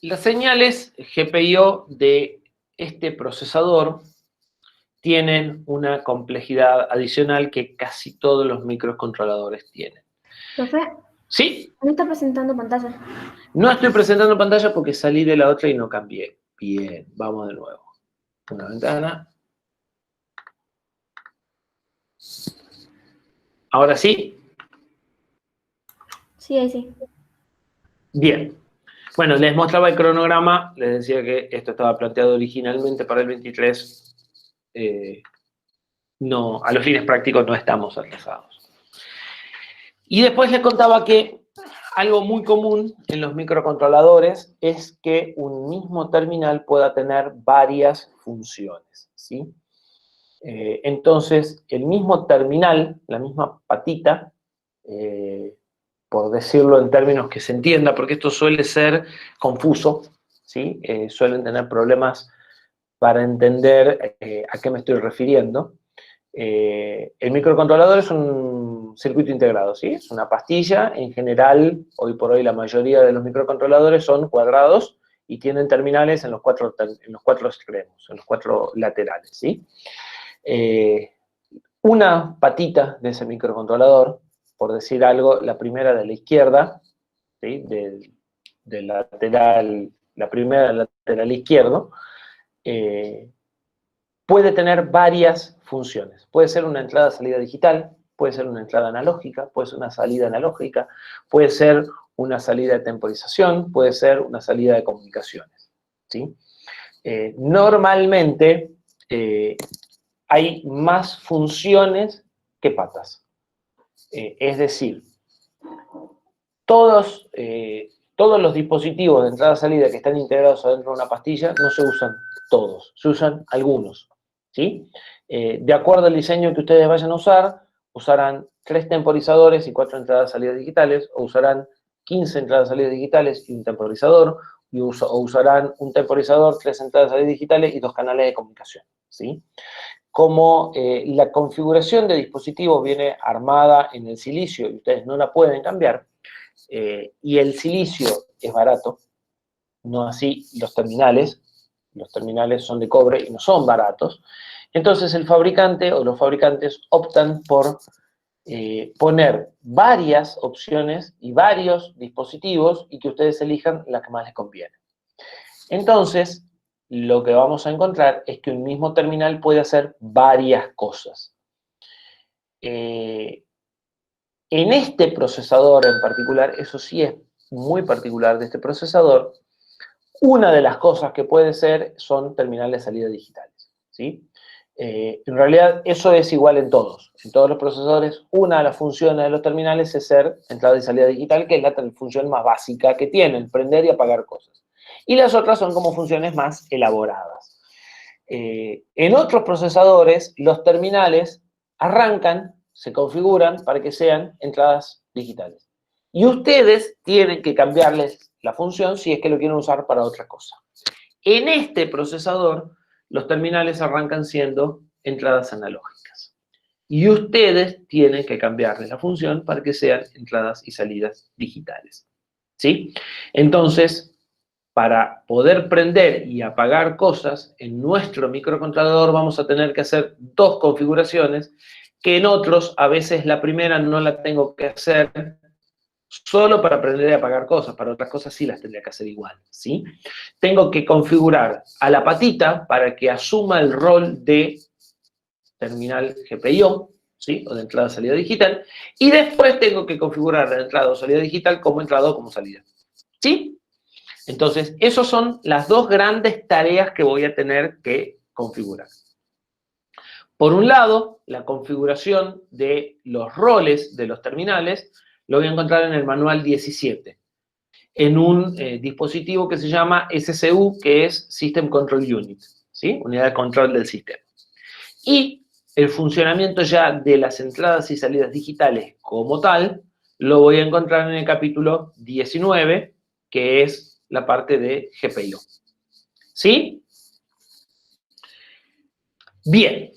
las señales GPIO de este procesador tienen una complejidad adicional que casi todos los microcontroladores tienen. Profe, ¿Sí? ¿no está presentando pantalla? No estoy presentando pantalla porque salí de la otra y no cambié. Bien, vamos de nuevo. Una ventana. ¿Ahora sí? Sí, ahí sí. Bien. Bueno, les mostraba el cronograma. Les decía que esto estaba planteado originalmente para el 23. No, a los fines prácticos no estamos atrasados. Y después les contaba que algo muy común en los microcontroladores es que un mismo terminal pueda tener varias funciones, ¿sí? Entonces, el mismo terminal, la misma patita, por decirlo en términos que se entienda, porque esto suele ser confuso, ¿sí? Suelen tener problemas para entender a qué me estoy refiriendo. El microcontrolador es un circuito integrado, ¿sí? Es una pastilla. En general, hoy por hoy la mayoría de los microcontroladores son cuadrados y tienen terminales en los cuatro extremos, en los 4 laterales, ¿sí? una patita de ese microcontrolador, por decir algo, la primera de la izquierda, ¿sí? Del lateral, la primera del lateral izquierdo, puede tener varias funciones. Puede ser una entrada-salida digital, puede ser una entrada analógica, puede ser una salida analógica, puede ser una salida de temporización, puede ser una salida de comunicaciones, ¿sí? Normalmente hay más funciones que patas. Es decir, todos los dispositivos de entrada-salida que están integrados adentro de una pastilla no se usan todos, se usan algunos, ¿sí? De acuerdo al diseño que ustedes vayan a usar, usarán 3 temporizadores y 4 entradas-salidas digitales, o usarán 15 entradas-salidas digitales y un temporizador, o usarán un temporizador, 3 entradas-salidas digitales y 2 canales de comunicación, ¿sí? Como la configuración de dispositivos viene armada en el silicio y ustedes no la pueden cambiar, y el silicio es barato, no así los terminales son de cobre y no son baratos, entonces el fabricante o los fabricantes optan por poner varias opciones y varios dispositivos y que ustedes elijan la que más les conviene. Entonces, lo que vamos a encontrar es que un mismo terminal puede hacer varias cosas. En este procesador en particular, eso sí es muy particular de este procesador, una de las cosas que puede ser son terminales de salida digitales, ¿sí? En realidad, eso es igual en todos los procesadores. Una de las funciones de los terminales es ser entrada y salida digital, que es la función más básica que tienen, prender y apagar cosas. Y las otras son como funciones más elaboradas. En otros procesadores, los terminales arrancan, se configuran para que sean entradas digitales. Y ustedes tienen que cambiarles la función si es que lo quieren usar para otra cosa. En este procesador, los terminales arrancan siendo entradas analógicas. Y ustedes tienen que cambiarles la función para que sean entradas y salidas digitales, ¿sí? Entonces, para poder prender y apagar cosas en nuestro microcontrolador vamos a tener que hacer 2 configuraciones, que en otros a veces la primera no la tengo que hacer solo para prender y apagar cosas, para otras cosas sí las tendría que hacer igual, ¿sí? Tengo que configurar a la patita para que asuma el rol de terminal GPIO, ¿sí? O de entrada-salida digital, y después tengo que configurar la entrada o salida digital como entrada o como salida, ¿sí? Entonces, esas son las 2 grandes tareas que voy a tener que configurar. Por un lado, la configuración de los roles de los terminales lo voy a encontrar en el manual 17, en un dispositivo que se llama SCU, que es System Control Unit, ¿sí? Unidad de control del sistema. Y el funcionamiento ya de las entradas y salidas digitales como tal, lo voy a encontrar en el capítulo 19, que es la parte de GPIO. ¿Sí? Bien.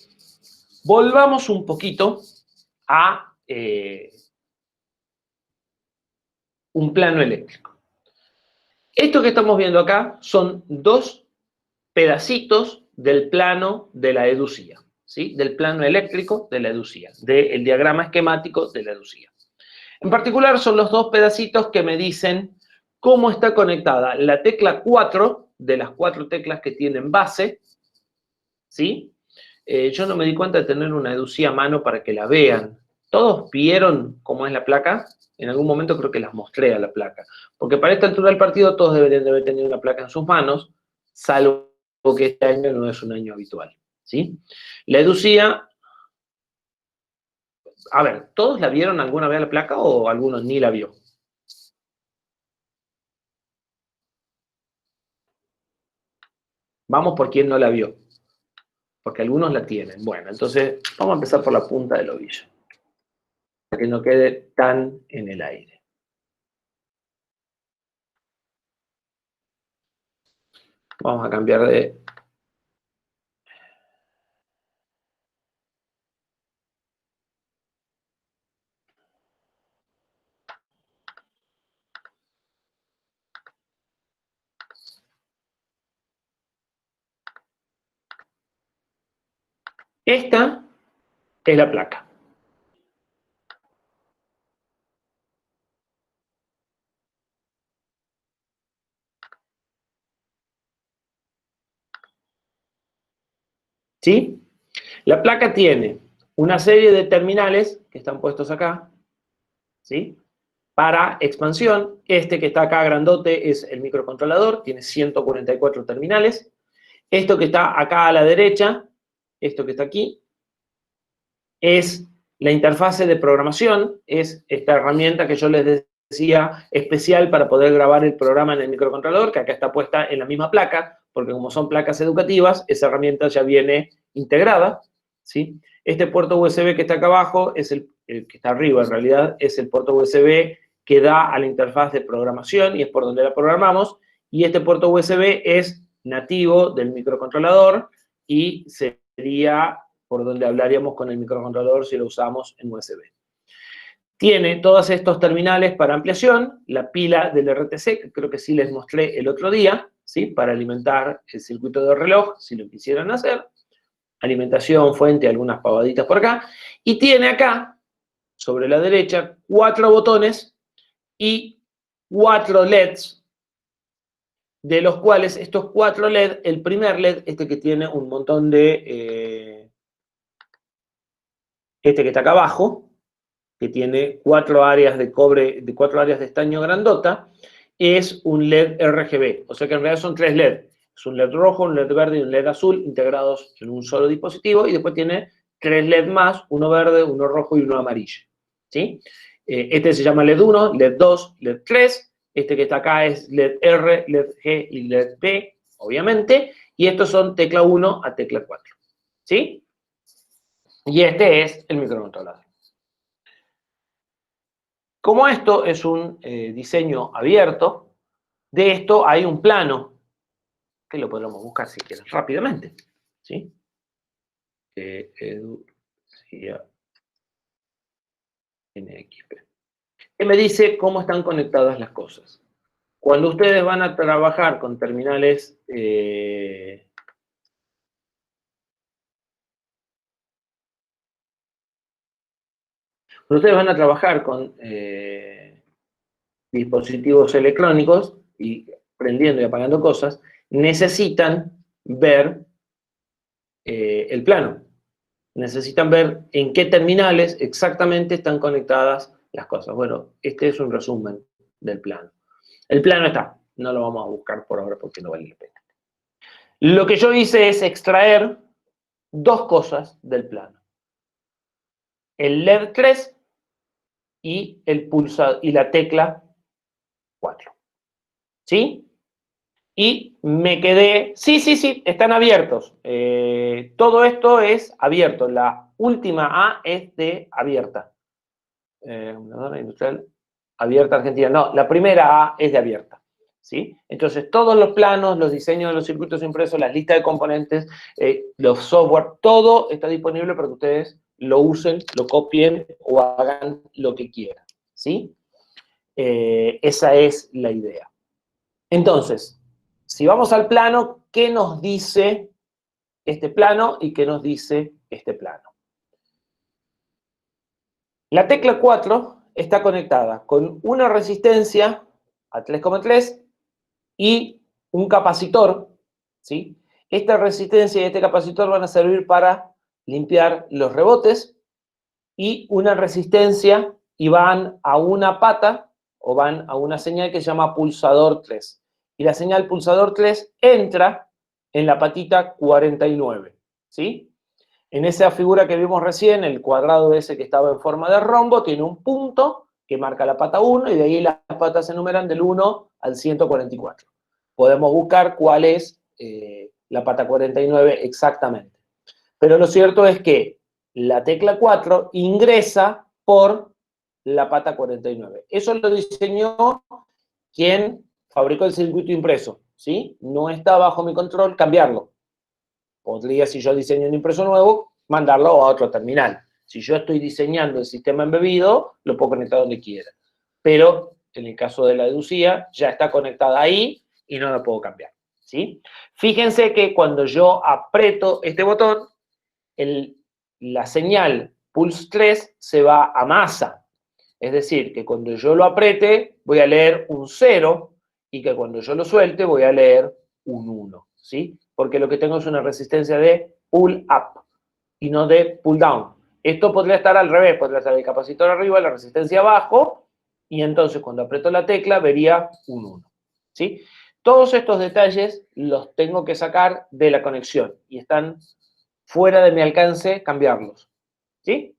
Volvamos un poquito a un plano eléctrico. Esto que estamos viendo acá son 2 pedacitos del plano de la educía, ¿sí? Del plano eléctrico de la educía, del diagrama esquemático de la educía. En particular son los 2 pedacitos que me dicen cómo está conectada la tecla 4 de las 4 teclas que tienen base, ¿sí? Yo no me di cuenta de tener una educía a mano para que la vean. ¿Todos vieron cómo es la placa? En algún momento creo que las mostré a la placa. Porque para esta altura del partido todos deberían de haber tenido una placa en sus manos, salvo que este año no es un año habitual, ¿sí? La educía, a ver, ¿todos la vieron alguna vez la placa o algunos ni la vio? Vamos por quien no la vio, porque algunos la tienen. Bueno, entonces vamos a empezar por la punta del ovillo, para que no quede tan en el aire. Vamos a cambiar de... Esta es la placa. ¿Sí? La placa tiene una serie de terminales que están puestos acá, ¿sí? Para expansión. Este que está acá grandote es el microcontrolador, tiene 144 terminales. Esto que está acá a la derecha, esto que está aquí, es la interfase de programación, es esta herramienta que yo les decía especial para poder grabar el programa en el microcontrolador, que acá está puesta en la misma placa, porque como son placas educativas, esa herramienta ya viene integrada, ¿sí? Este puerto USB que está acá abajo es el que está arriba, en realidad, es el puerto USB que da a la interfaz de programación y es por donde la programamos, y este puerto USB es nativo del microcontrolador y sería por donde hablaríamos con el microcontrolador si lo usamos en USB. Tiene todos estos terminales para ampliación, la pila del RTC, que creo que sí les mostré el otro día, ¿sí? Para alimentar el circuito de reloj, si lo quisieran hacer. Alimentación, fuente, algunas pavaditas por acá. Y tiene acá, sobre la derecha, 4 botones y 4 LEDs, de los cuales estos 4 LED, el primer LED, este que tiene un montón de... este que está acá abajo, que tiene 4 áreas de cobre, de 4 áreas de estaño grandota, es un LED RGB. O sea que en realidad son 3 LED. Es un LED rojo, un LED verde y un LED azul integrados en un solo dispositivo. Y después tiene 3 LED más, uno verde, uno rojo y uno amarillo. ¿Sí? Este se llama LED 1, LED 2, LED 3. Este que está acá es LED R, LED G y LED P, obviamente. Y estos son tecla 1 a tecla 4. ¿Sí? Y este es el microcontrolador. Como esto es un diseño abierto, de esto hay un plano, que lo podemos buscar si quieren rápidamente. ¿Sí? NXP. Que me dice cómo están conectadas las cosas. Cuando ustedes van a trabajar con terminales... cuando ustedes van a trabajar con dispositivos electrónicos y prendiendo y apagando cosas, necesitan ver el plano. Necesitan ver en qué terminales exactamente están conectadas las cosas. Bueno, este es un resumen del plano. El plano está, no lo vamos a buscar por ahora porque no vale la pena. Lo que yo hice es extraer 2 cosas del plano. El LED 3 y el pulsador y la tecla 4. ¿Sí? Y me quedé... Sí, están abiertos. Todo esto es abierto. La última A es de abierta. Una zona industrial abierta Argentina. No, la primera A es de abierta. ¿Sí? Entonces, todos los planos, los diseños de los circuitos impresos, las listas de componentes, los software, todo está disponible para que ustedes lo usen, lo copien o hagan lo que quieran. ¿Sí? Esa es la idea. Entonces, si vamos al plano, ¿qué nos dice este plano y qué nos dice este plano? La tecla 4 está conectada con una resistencia a 3,3 y un capacitor, ¿sí? Esta resistencia y este capacitor van a servir para limpiar los rebotes y una resistencia y van a una pata o van a una señal que se llama pulsador 3. Y la señal pulsador 3 entra en la patita 49, ¿sí? En esa figura que vimos recién, el cuadrado ese que estaba en forma de rombo, tiene un punto que marca la pata 1 y de ahí las patas se enumeran del 1 al 144. Podemos buscar cuál es la pata 49 exactamente. Pero lo cierto es que la tecla 4 ingresa por la pata 49. Eso lo diseñó quien fabricó el circuito impreso, ¿sí? No está bajo mi control cambiarlo. Podría, si yo diseño un impreso nuevo, mandarlo a otro terminal. Si yo estoy diseñando el sistema embebido, lo puedo conectar donde quiera. Pero en el caso de la de Lucía, ya está conectada ahí y no la puedo cambiar, ¿sí? Fíjense que cuando yo aprieto este botón, la señal pulse 3 se va a masa. Es decir, que cuando yo lo apriete voy a leer un 0 y que cuando yo lo suelte voy a leer un 1, ¿sí? Porque lo que tengo es una resistencia de pull up y no de pull down. Esto podría estar al revés, podría estar el capacitor arriba, la resistencia abajo, y entonces cuando aprieto la tecla vería un 1, ¿sí? Todos estos detalles los tengo que sacar de la conexión y están fuera de mi alcance cambiarlos, ¿sí?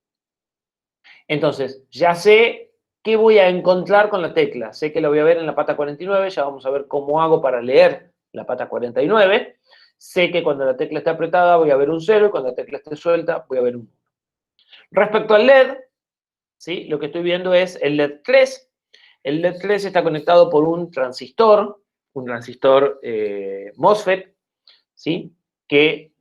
Entonces, ya sé qué voy a encontrar con la tecla. Sé que la voy a ver en la pata 49, ya vamos a ver cómo hago para leer la pata 49. Sé que cuando la tecla está apretada voy a ver un 0 y cuando la tecla esté suelta voy a ver un 1. Respecto al LED, ¿sí? Lo que estoy viendo es el LED 3. El LED 3 está conectado por un transistor MOSFET, ¿sí? Que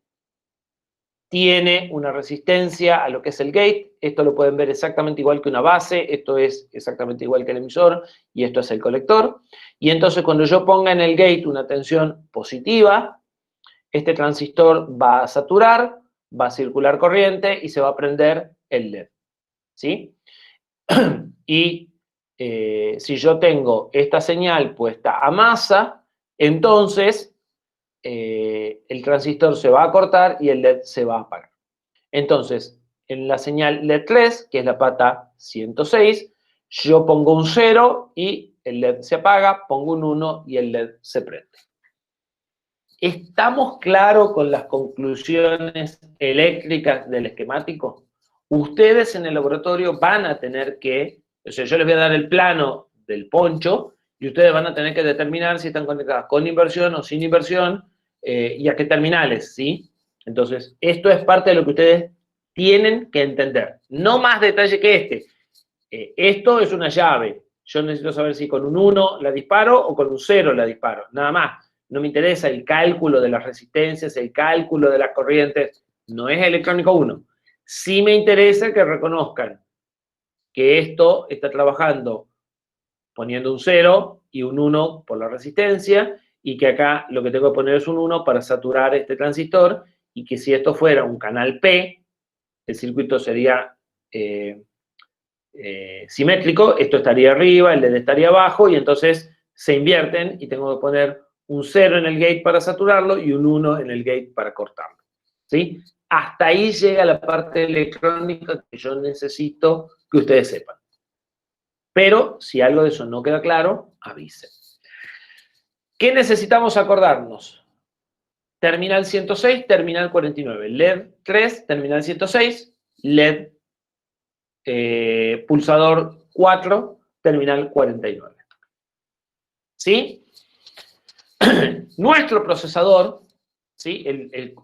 tiene una resistencia a lo que es el gate. Esto lo pueden ver exactamente igual que una base, esto es exactamente igual que el emisor, y esto es el colector. Y entonces cuando yo ponga en el gate una tensión positiva, este transistor va a saturar, va a circular corriente y se va a prender el LED, ¿sí? Y si yo tengo esta señal puesta a masa, entonces el transistor se va a cortar y el LED se va a apagar. Entonces, en la señal LED 3, que es la pata 106, yo pongo un 0 y el LED se apaga, pongo un 1 y el LED se prende. ¿Estamos claros con las conclusiones eléctricas del esquemático? Ustedes en el laboratorio van a tener que, o sea, yo les voy a dar el plano del poncho y ustedes van a tener que determinar si están conectadas con inversión o sin inversión y a qué terminales, ¿sí? Entonces, esto es parte de lo que ustedes tienen que entender. No más detalle que este. Esto es una llave. Yo necesito saber si con un 1 la disparo o con un 0 la disparo. Nada más. No me interesa el cálculo de las resistencias, el cálculo de las corrientes. No es electrónico 1. Sí me interesa que reconozcan que esto está trabajando poniendo un 0 y un 1 por la resistencia y que acá lo que tengo que poner es un 1 para saturar este transistor y que si esto fuera un canal P, el circuito sería simétrico, esto estaría arriba, el LED estaría abajo y entonces se invierten y tengo que poner un 0 en el gate para saturarlo y un 1 en el gate para cortarlo, ¿sí? Hasta ahí llega la parte electrónica que yo necesito que ustedes sepan. Pero si algo de eso no queda claro, avisen. ¿Qué necesitamos acordarnos? Terminal 106, terminal 49. LED 3, terminal 106, LED pulsador 4, terminal 49. ¿Sí? Nuestro procesador, ¿sí? El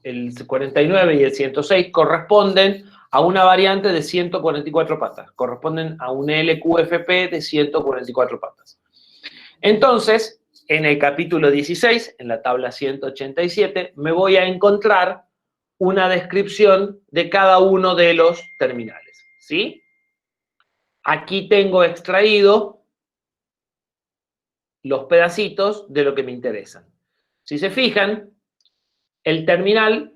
49 y el 106 corresponden a una variante de 144 patas. Corresponden a un LQFP de 144 patas. Entonces, en el capítulo 16, en la tabla 187, me voy a encontrar una descripción de cada uno de los terminales, ¿sí? Aquí tengo extraído los pedacitos de lo que me interesan. Si se fijan, el terminal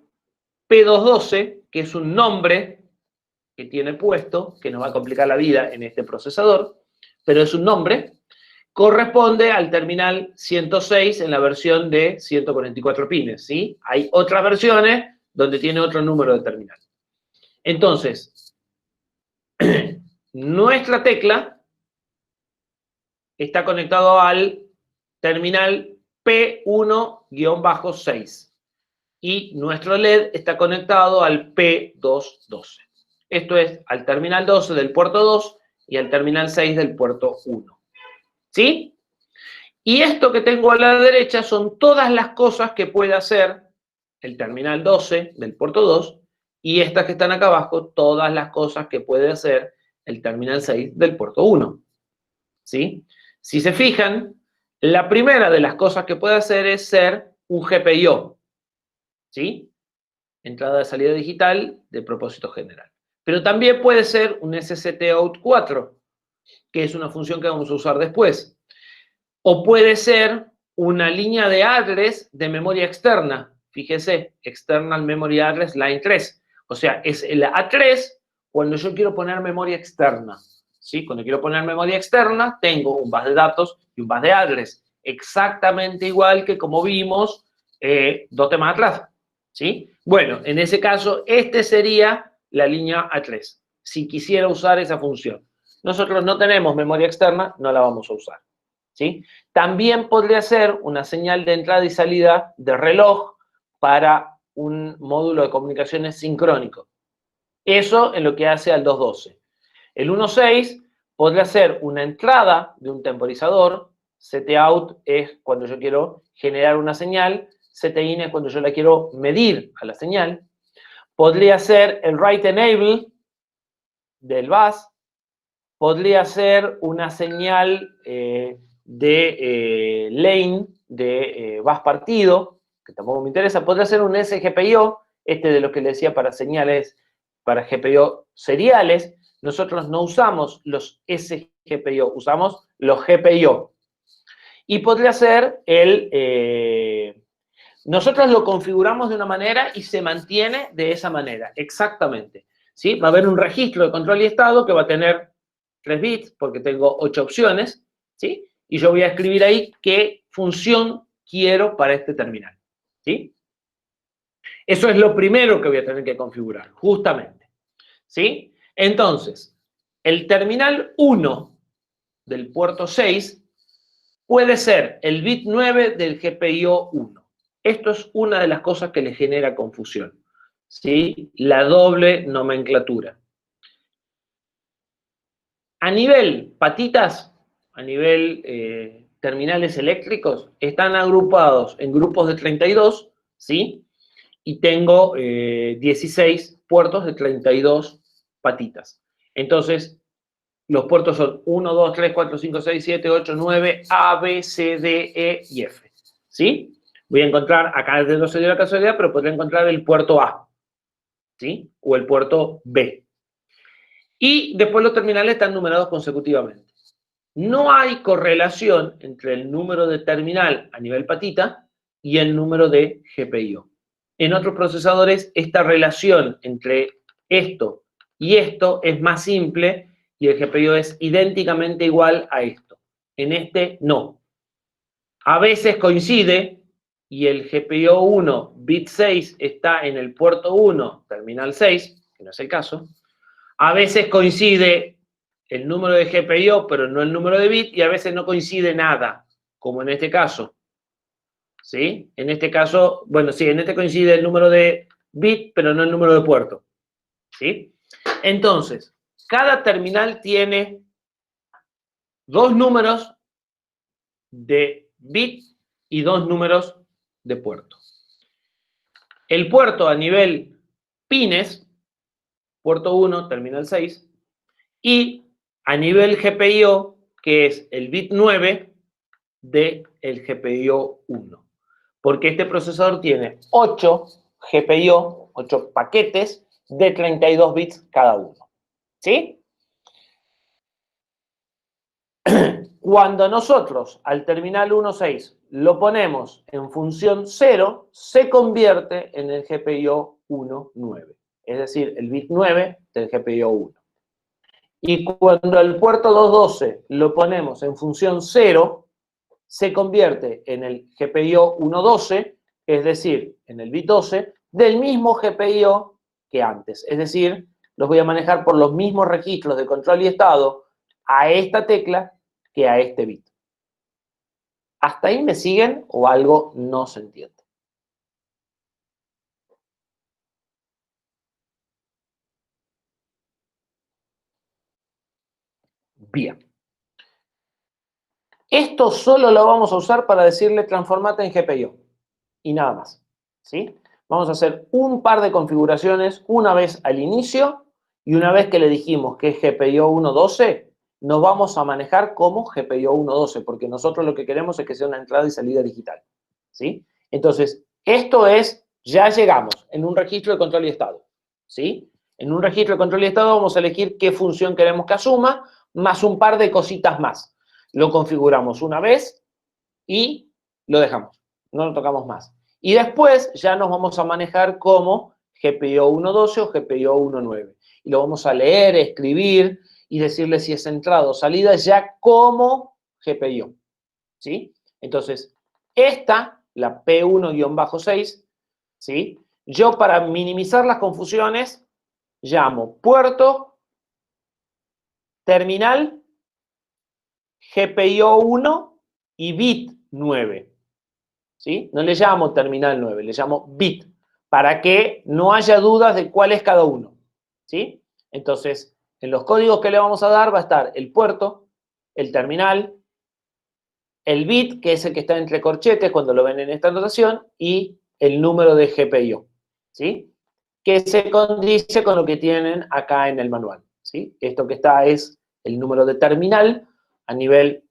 P212, que es un nombre que tiene puesto, que nos va a complicar la vida en este procesador, pero es un nombre, corresponde al terminal 106 en la versión de 144 pines, ¿sí? Hay otras versiones donde tiene otro número de terminal. Entonces, nuestra tecla está conectado al terminal P1-6 y nuestro LED está conectado al P212. Esto es al terminal 12 del puerto 2 y al terminal 6 del puerto 1. ¿Sí? Y esto que tengo a la derecha son todas las cosas que puede hacer el terminal 12 del puerto 2 y estas que están acá abajo, todas las cosas que puede hacer el terminal 6 del puerto 1. ¿Sí? Si se fijan, la primera de las cosas que puede hacer es ser un GPIO, ¿sí? Entrada de salida digital de propósito general. Pero también puede ser un SST-OUT4, que es una función que vamos a usar después. O puede ser una línea de address de memoria externa. Fíjese, External Memory Address Line 3. O sea, es el A3 cuando yo quiero poner memoria externa. ¿Sí? Cuando quiero poner memoria externa, tengo un bus de datos y un bus de address. Exactamente igual que como vimos 2 temas atrás. ¿Sí? Bueno, en ese caso, este sería la línea A3. Si quisiera usar esa función. Nosotros no tenemos memoria externa, no la vamos a usar. ¿Sí? También podría ser una señal de entrada y salida de reloj para un módulo de comunicaciones sincrónico. Eso es lo que hace al 212. El 1.6 podría ser una entrada de un temporizador. Setout es cuando yo quiero generar una señal. Setin es cuando yo la quiero medir a la señal. Podría ser el write enable del bus. Podría ser una señal de lane de bus partido, que tampoco me interesa. Podría ser un SGPIO, de lo que le decía para señales, para GPIO seriales. Nosotros no usamos los SGPIO, usamos los GPIO. Y podría ser nosotros lo configuramos de una manera y se mantiene de esa manera, exactamente. ¿Sí? Va a haber un registro de control y estado que va a tener 3 bits, porque tengo 8 opciones, ¿sí? Y yo voy a escribir ahí qué función quiero para este terminal, ¿sí? Eso es lo primero que voy a tener que configurar, justamente, ¿sí? Entonces, el terminal 1 del puerto 6 puede ser el bit 9 del GPIO 1. Esto es una de las cosas que le genera confusión, ¿sí? La doble nomenclatura. A nivel patitas, a nivel terminales eléctricos, están agrupados en grupos de 32, ¿sí? Y tengo 16 puertos de 32 patitas. Entonces, los puertos son 1, 2, 3, 4, 5, 6, 7, 8, 9, A, B, C, D, E y F. ¿Sí? Voy a encontrar, acá no se dio la casualidad, pero podría encontrar el puerto A, ¿sí? O el puerto B. Y después los terminales están numerados consecutivamente. No hay correlación entre el número de terminal a nivel patita y el número de GPIO. En otros procesadores, esta relación entre esto y esto es más simple y el GPIO es idénticamente igual a esto. En este, no. A veces coincide y el GPIO 1, bit 6, está en el puerto 1, terminal 6, que no es el caso. A veces coincide el número de GPIO, pero no el número de bit, y a veces no coincide nada, como en este caso. ¿Sí? En este caso, bueno, sí, en este coincide el número de bit, pero no el número de puerto. ¿Sí? Entonces, cada terminal tiene 2 números de bit y 2 números de puerto. El puerto a nivel pines, puerto 1, terminal 6, y a nivel GPIO, que es el bit 9 del GPIO 1. Porque este procesador tiene 8 GPIO, 8 paquetes de 32 bits cada uno. ¿Sí? Cuando nosotros al terminal 1.6 lo ponemos en función 0, se convierte en el GPIO 1.9. Es decir, el bit 9 del GPIO 1. Y cuando el puerto 212 lo ponemos en función 0, se convierte en el GPIO 1.12, es decir, en el bit 12, del mismo GPIO que antes. Es decir, los voy a manejar por los mismos registros de control y estado a esta tecla que a este bit. ¿Hasta ahí me siguen o algo no se entiende? Bien. Esto solo lo vamos a usar para decirle transformate en GPIO y nada más. ¿Sí? Vamos a hacer un par de configuraciones una vez al inicio y una vez que le dijimos que es GPIO 1.12, nos vamos a manejar como GPIO 1.12 porque nosotros lo que queremos es que sea una entrada y salida digital. ¿Sí? Entonces, esto es, ya llegamos en un registro de control y estado. ¿Sí? En un registro de control y estado vamos a elegir qué función queremos que asuma, más un par de cositas más. Lo configuramos una vez y lo dejamos. No lo tocamos más. Y después ya nos vamos a manejar como GPIO 1.12 o GPIO 1.9. Y lo vamos a leer, escribir y decirle si es entrada o salida ya como GPIO. ¿Sí? Entonces, esta, la P1-6, ¿sí? Yo para minimizar las confusiones llamo puerto, terminal, GPIO 1 y bit 9. ¿Sí? No le llamo terminal 9, le llamo bit, para que no haya dudas de cuál es cada uno. ¿Sí? Entonces, en los códigos que le vamos a dar va a estar el puerto, el terminal, el bit, que es el que está entre corchetes cuando lo ven en esta notación, y el número de GPIO, ¿sí? Que se condice con lo que tienen acá en el manual, ¿sí? Esto que está es el número de terminal a nivel,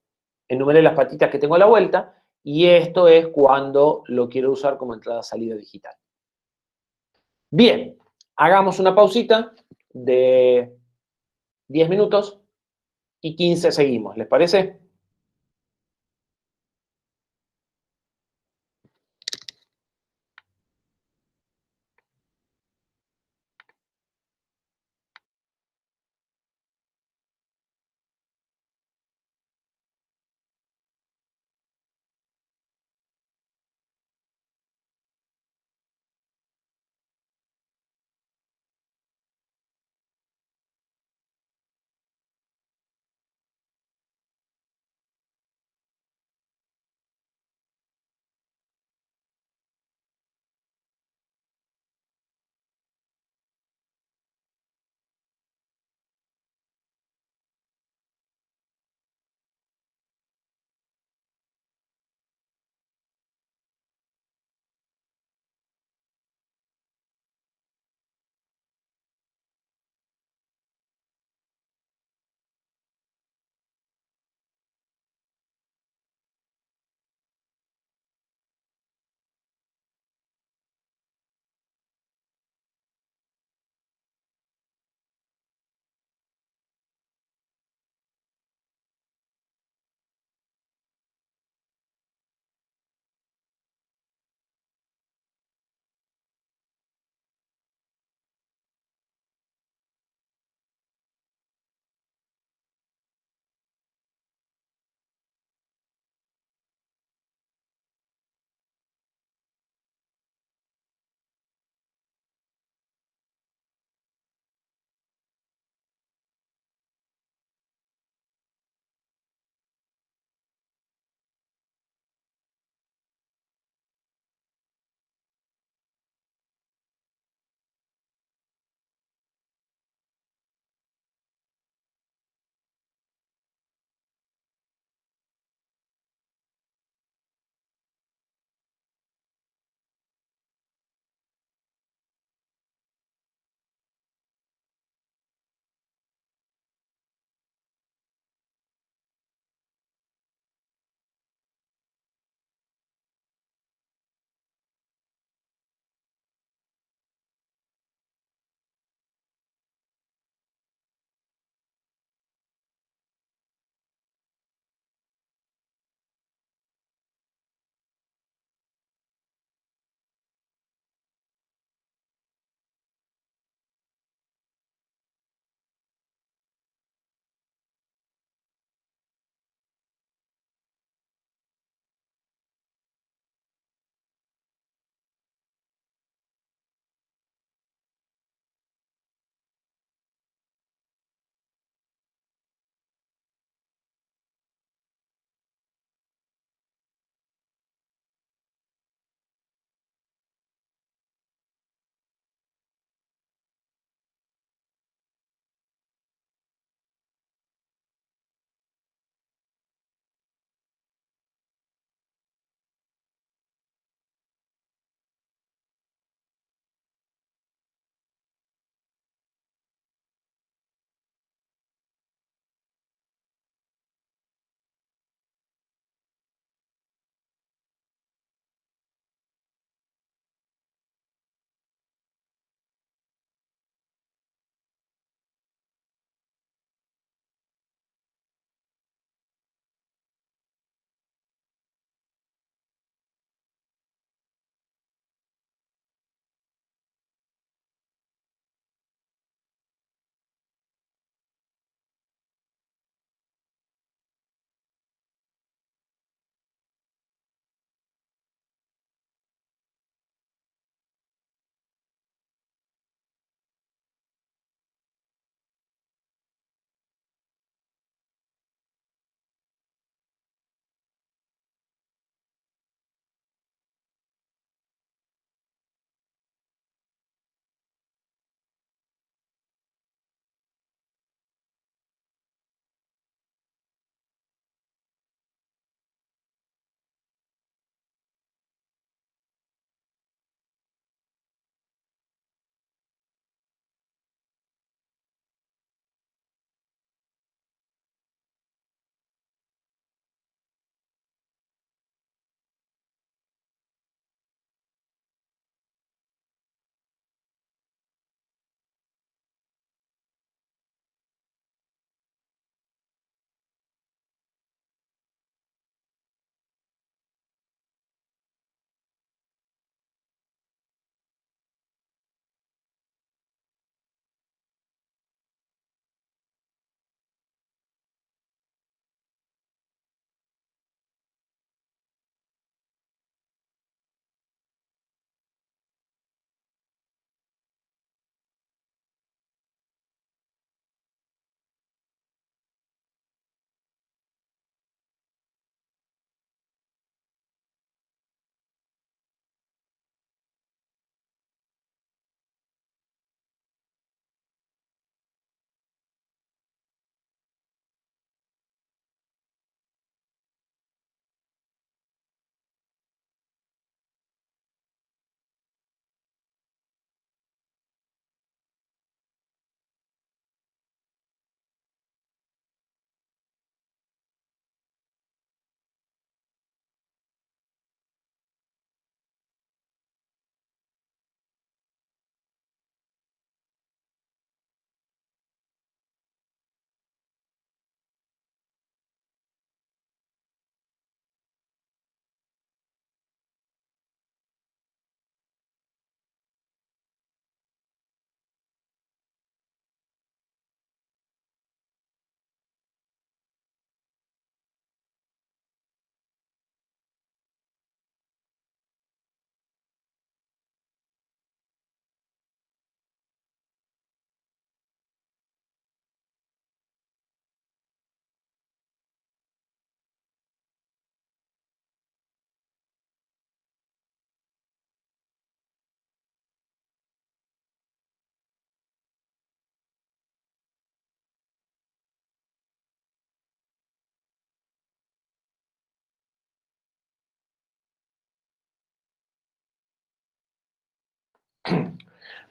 enumeré las patitas que tengo a la vuelta, y esto es cuando lo quiero usar como entrada-salida digital. Bien, hagamos una pausita de 10 minutos y 15 seguimos, ¿les parece?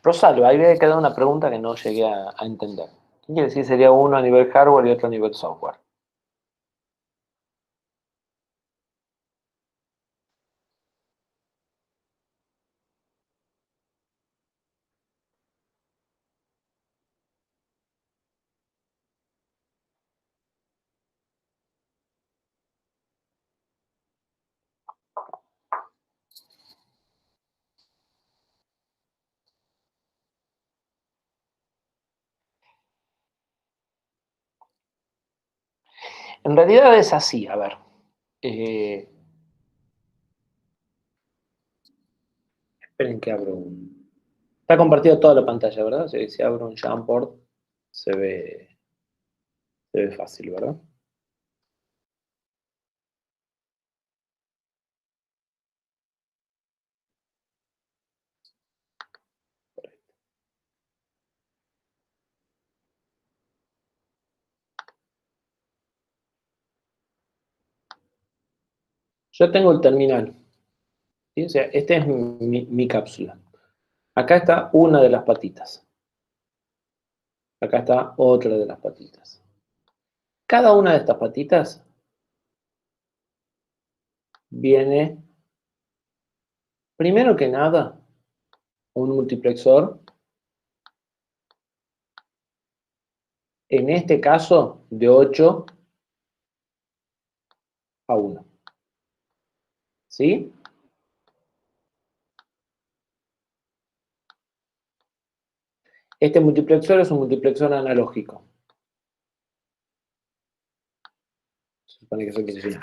Rosalba, ahí me queda una pregunta que no llegué a entender. ¿Qué quiere decir sería uno a nivel hardware y otro a nivel software? En realidad es así, a ver. Esperen que abro un... Está compartida toda la pantalla, ¿verdad? Si abro un Jamboard se ve fácil, ¿verdad? Yo tengo el terminal. ¿Sí? O sea, esta es mi cápsula. Acá está una de las patitas. Acá está otra de las patitas. Cada una de estas patitas viene, primero que nada, un multiplexor. En este caso, de 8 a 1. ¿Sí? Este multiplexor es un multiplexor analógico. Se supone que eso quiere decir.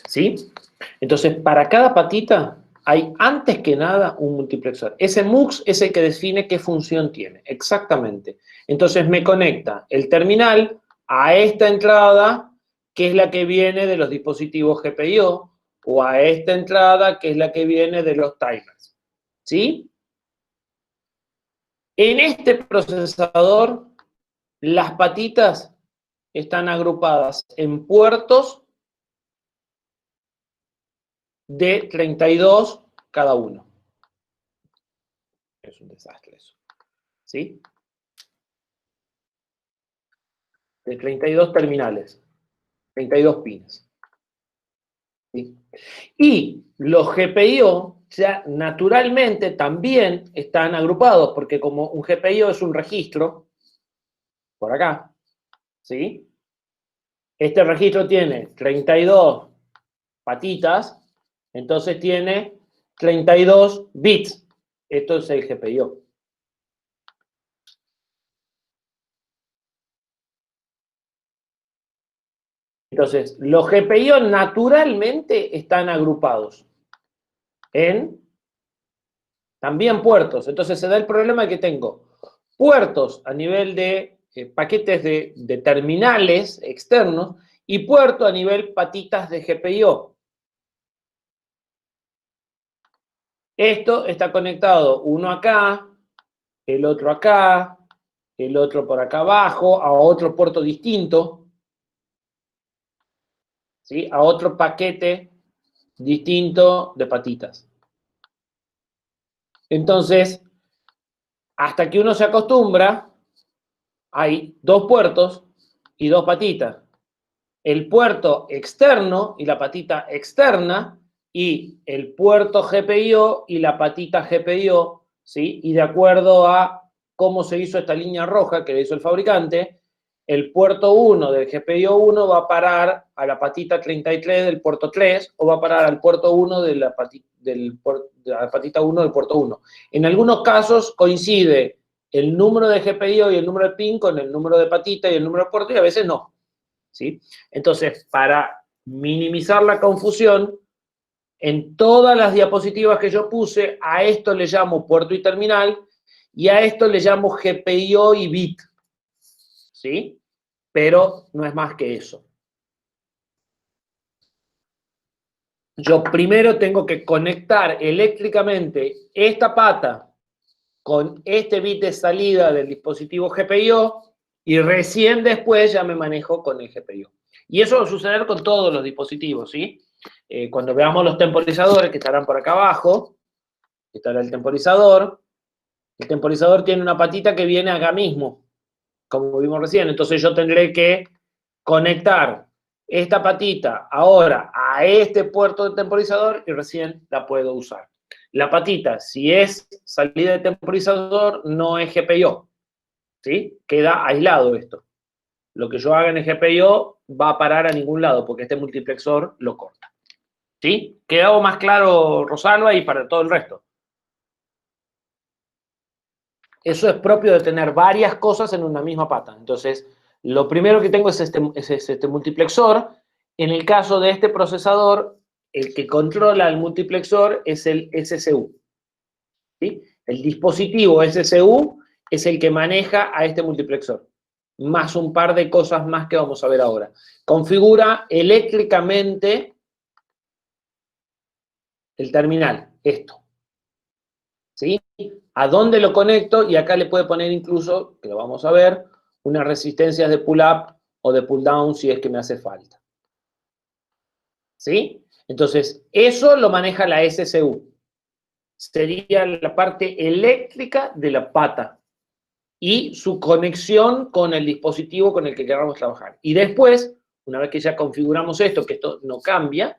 ¿Sí? Entonces, para cada patita hay antes que nada un multiplexor. Ese MUX es el que define qué función tiene, exactamente. Entonces me conecta el terminal a esta entrada, que es la que viene de los dispositivos GPIO, o a esta entrada, que es la que viene de los timers. ¿Sí? En este procesador, las patitas están agrupadas en puertos de 32 cada uno. Es un desastre eso. ¿Sí? De 32 terminales, 32 pines. ¿Sí? Y los GPIO ya naturalmente también están agrupados, porque como un GPIO es un registro, por acá, ¿sí? Este registro tiene 32 patitas, entonces tiene 32 bits. Esto es el GPIO. Entonces, los GPIO naturalmente están agrupados en también puertos. Entonces se da el problema que tengo puertos a nivel de paquetes de terminales externos y puerto a nivel patitas de GPIO. Esto está conectado uno acá, el otro acá, el otro por acá abajo, a otro puerto distinto, ¿sí? A otro paquete distinto de patitas. Entonces, hasta que uno se acostumbra, hay dos puertos y dos patitas. El puerto externo y la patita externa y el puerto GPIO y la patita GPIO, ¿sí? Y de acuerdo a cómo se hizo esta línea roja que le hizo el fabricante, el puerto 1 del GPIO 1 va a parar a la patita 33 del puerto 3 o va a parar al puerto 1 de la patita 1 del puerto 1. En algunos casos coincide el número de GPIO y el número de pin con el número de patita y el número de puerto y a veces no. ¿Sí? Entonces, para minimizar la confusión, en todas las diapositivas que yo puse, a esto le llamo puerto y terminal, y a esto le llamo GPIO y bit. ¿Sí? Pero no es más que eso. Yo primero tengo que conectar eléctricamente esta pata con este bit de salida del dispositivo GPIO y recién después ya me manejo con el GPIO. Y eso va a suceder con todos los dispositivos, ¿sí? Cuando veamos los temporizadores que estarán por acá abajo, estará el temporizador, El temporizador tiene una patita que viene acá mismo, como vimos recién. Entonces yo tendré que conectar esta patita ahora a este puerto de temporizador y recién la puedo usar. La patita, si es salida de temporizador, no es GPIO, ¿sí? Queda aislado esto. Lo que yo haga en el GPIO va a parar a ningún lado porque este multiplexor lo corta. ¿Sí? ¿Quedó más claro, Rosalba, y para todo el resto? Eso es propio de tener varias cosas en una misma pata. Entonces, lo primero que tengo es este multiplexor. En el caso de este procesador, el que controla el multiplexor es el SCU. ¿Sí? El dispositivo SCU es el que maneja a este multiplexor, más un par de cosas más que vamos a ver ahora. Configura eléctricamente el terminal, esto. ¿Sí? ¿A dónde lo conecto? Y acá le puede poner incluso, que lo vamos a ver, unas resistencias de pull-up o de pull-down si es que me hace falta. ¿Sí? Entonces, eso lo maneja la SCU. Sería la parte eléctrica de la pata y su conexión con el dispositivo con el que queramos trabajar. Y después, una vez que ya configuramos esto, que esto no cambia,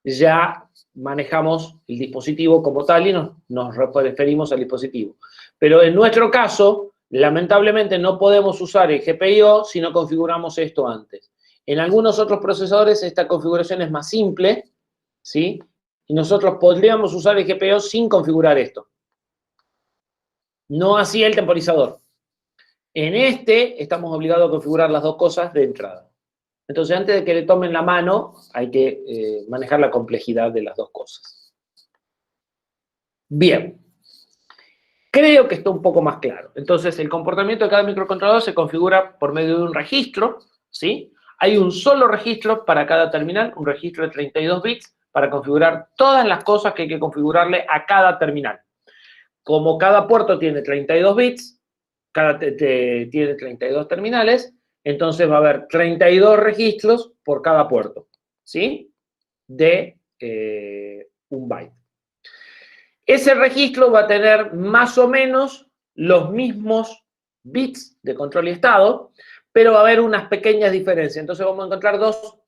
ya manejamos el dispositivo como tal y nos referimos al dispositivo. Pero en nuestro caso, lamentablemente no podemos usar el GPIO si no configuramos esto antes. En algunos otros procesadores esta configuración es más simple, ¿sí? Y nosotros podríamos usar el GPIO sin configurar esto. No así el temporizador. En este estamos obligados a configurar las dos cosas de entrada. Entonces, antes de que le tomen la mano, hay que manejar la complejidad de las dos cosas. Bien. Creo que está un poco más claro. Entonces, el comportamiento de cada microcontrolador se configura por medio de un registro, ¿sí? Hay un solo registro para cada terminal, un registro de 32 bits, para configurar todas las cosas que hay que configurarle a cada terminal. Como cada puerto tiene 32 bits, tiene 32 terminales, entonces va a haber 32 registros por cada puerto, ¿sí? De un byte. Ese registro va a tener más o menos los mismos bits de control y estado, pero va a haber unas pequeñas diferencias. Entonces vamos a encontrar dos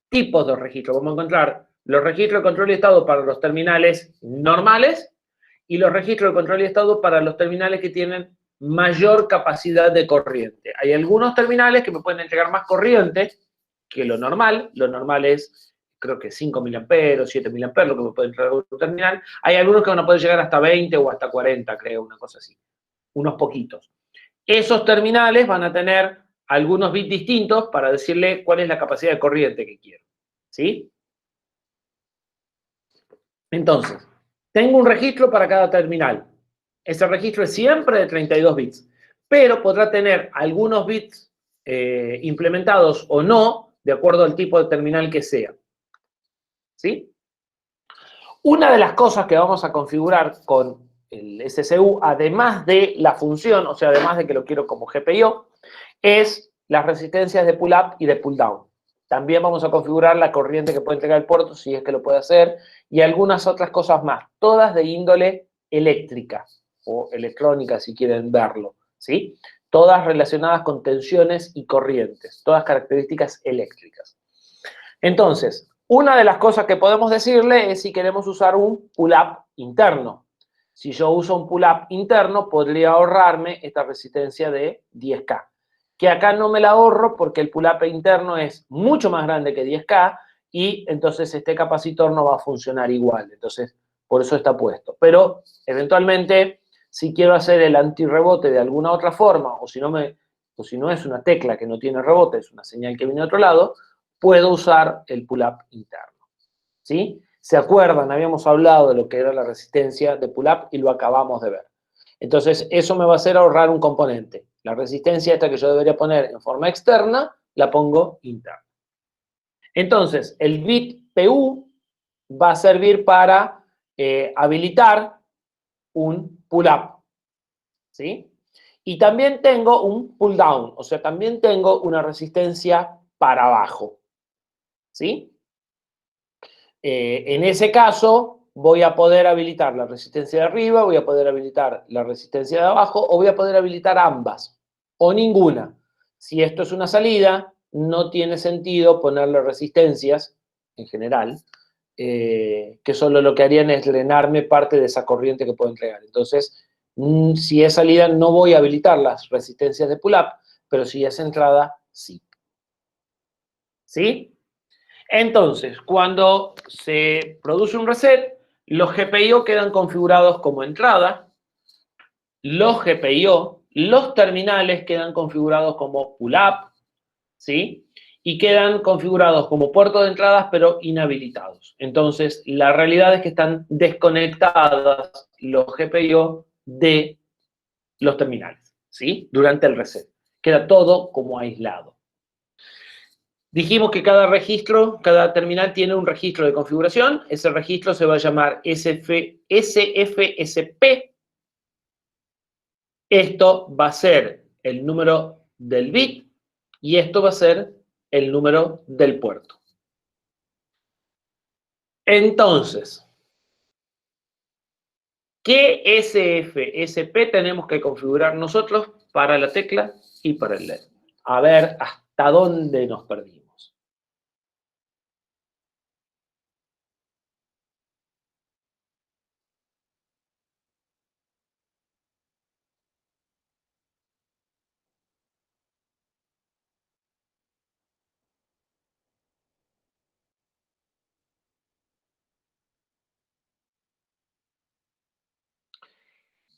tipos de registros. Vamos a encontrar los registros de control y estado para los terminales normales y los registros de control y estado para los terminales que tienen mayor capacidad de corriente. Hay algunos terminales que me pueden entregar más corriente que lo normal. Lo normal es, creo que 5 miliamperes, 7 miliamperes, lo que me puede entregar un terminal. Hay algunos que van a poder llegar hasta 20 o hasta 40, creo, una cosa así. Unos poquitos. Esos terminales van a tener algunos bits distintos para decirle cuál es la capacidad de corriente que quiero. ¿Sí? Entonces, tengo un registro para cada terminal. Ese registro es siempre de 32 bits, pero podrá tener algunos bits implementados o no, de acuerdo al tipo de terminal que sea. ¿Sí? Una de las cosas que vamos a configurar con el SCU, además de la función, o sea, además de que lo quiero como GPIO, es las resistencias de pull-up y de pull-down. También vamos a configurar la corriente que puede entregar el puerto, si es que lo puede hacer, y algunas otras cosas más, todas de índole eléctrica o electrónica, si quieren verlo, ¿sí? Todas relacionadas con tensiones y corrientes, todas características eléctricas. Entonces, una de las cosas que podemos decirle es si queremos usar un pull-up interno. Si yo uso un pull-up interno, podría ahorrarme esta resistencia de 10K. Que acá no me la ahorro porque el pull-up interno es mucho más grande que 10K y entonces este capacitor no va a funcionar igual. Entonces, por eso está puesto. Pero, eventualmente, si quiero hacer el antirrebote de alguna otra forma, o si no es una tecla que no tiene rebote, es una señal que viene de otro lado, puedo usar el pull-up interno. ¿Sí? ¿Se acuerdan? Habíamos hablado de lo que era la resistencia de pull-up y lo acabamos de ver. Entonces, eso me va a hacer ahorrar un componente. La resistencia esta que yo debería poner en forma externa, la pongo interna. Entonces, el bit PU va a servir para habilitar un pull-up. ¿Sí? Y también tengo un pull-down, o sea, también tengo una resistencia para abajo. ¿Sí? En ese caso, voy a poder habilitar la resistencia de arriba, voy a poder habilitar la resistencia de abajo, o voy a poder habilitar ambas, o ninguna. Si esto es una salida, no tiene sentido ponerle resistencias, en general, que solo lo que harían es drenarme parte de esa corriente que puedo entregar. Entonces, si es salida, no voy a habilitar las resistencias de pull-up, pero si es entrada, sí. ¿Sí? Entonces, cuando se produce un reset, los GPIO quedan configurados como entrada, los GPIO, los terminales quedan configurados como pull-up, ¿sí? Y quedan configurados como puertos de entradas, pero inhabilitados. Entonces, la realidad es que están desconectadas los GPIO de los terminales, ¿sí? Durante el reset. Queda todo como aislado. Dijimos que cada registro, cada terminal tiene un registro de configuración. Ese registro se va a llamar SFSP. Esto va a ser el número del bit y esto va a ser el número del puerto. Entonces, ¿qué SFSP tenemos que configurar nosotros para la tecla y para el LED? A ver hasta dónde nos perdimos.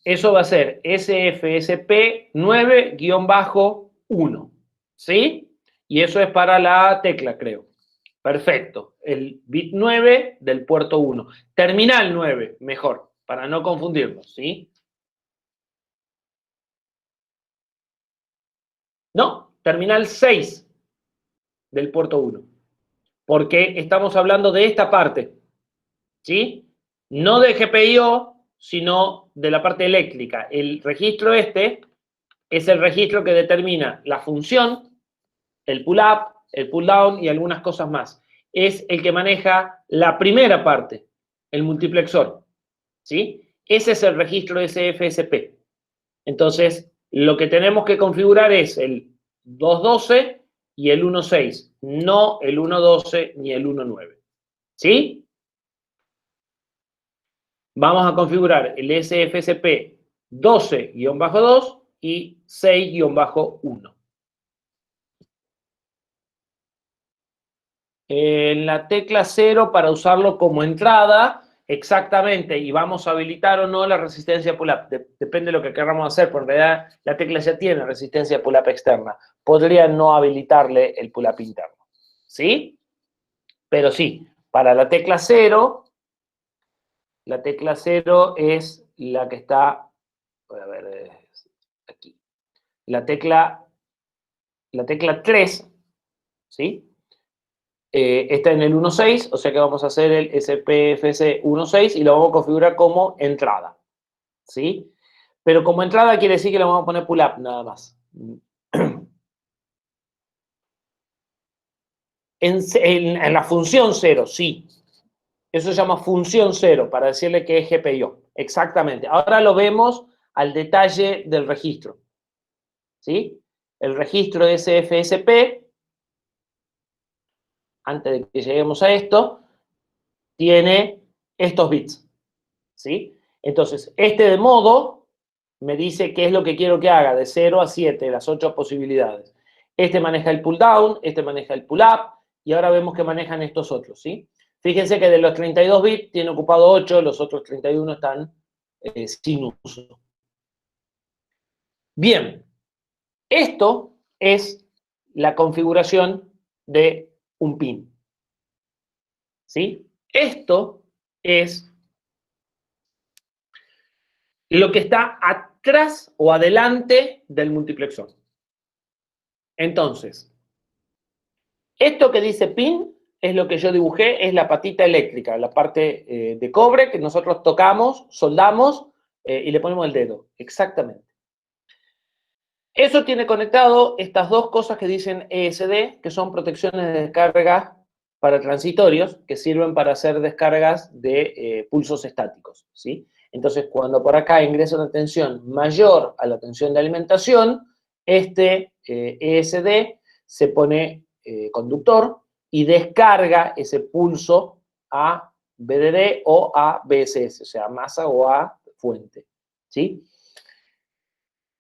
Eso va a ser SFSP 9-1, ¿sí? Y eso es para la tecla, creo. Perfecto. El bit 9 del puerto 1. Terminal 9, mejor, para no confundirnos, ¿sí? No, terminal 6 del puerto 1. Porque estamos hablando de esta parte, ¿sí? No de GPIO, sino de la parte eléctrica. El registro este es el registro que determina la función, el pull-up, el pull-down y algunas cosas más. Es el que maneja la primera parte, el multiplexor, ¿sí? Ese es el registro SFSP. Entonces, lo que tenemos que configurar es el 212 y el 16, no el 112 ni el 19, ¿sí? Vamos a configurar el SFSP 12-2 y 6-1. En la tecla 0 para usarlo como entrada, exactamente, y vamos a habilitar o no la resistencia pull-up. Depende de lo que queramos hacer, porque en realidad la tecla ya tiene resistencia pull-up externa. Podría no habilitarle el pull-up interno, ¿sí? Pero sí, para la tecla 0 es la que está, voy a ver, aquí, la tecla 3, ¿sí? Está en el 1.6, o sea que vamos a hacer el SPFC 1.6 y lo vamos a configurar como entrada, ¿sí? Pero como entrada quiere decir que le vamos a poner pull-up nada más. En la función 0, sí. Eso se llama función 0, para decirle que es GPIO. Exactamente. Ahora lo vemos al detalle del registro, ¿sí? El registro de SFSP, antes de que lleguemos a esto, tiene estos bits, ¿sí? Entonces, este de modo me dice qué es lo que quiero que haga, de 0 a 7, las 8 posibilidades. Este maneja el pull down, este maneja el pull up, y ahora vemos que manejan estos otros, ¿sí? Fíjense que de los 32 bits tiene ocupado 8, los otros 31 están sin uso. Bien, esto es la configuración de un pin, ¿sí? Esto es lo que está atrás o adelante del multiplexor. Entonces, esto que dice pin es lo que yo dibujé, es la patita eléctrica, la parte de cobre que nosotros tocamos, soldamos y le ponemos el dedo. Exactamente. Eso tiene conectado estas dos cosas que dicen ESD, que son protecciones de descarga para transitorios que sirven para hacer descargas de pulsos estáticos, ¿sí? Entonces, cuando por acá ingresa una tensión mayor a la tensión de alimentación, este ESD se pone conductor y descarga ese pulso a BDD o a BSS, o sea, masa o a fuente, ¿sí?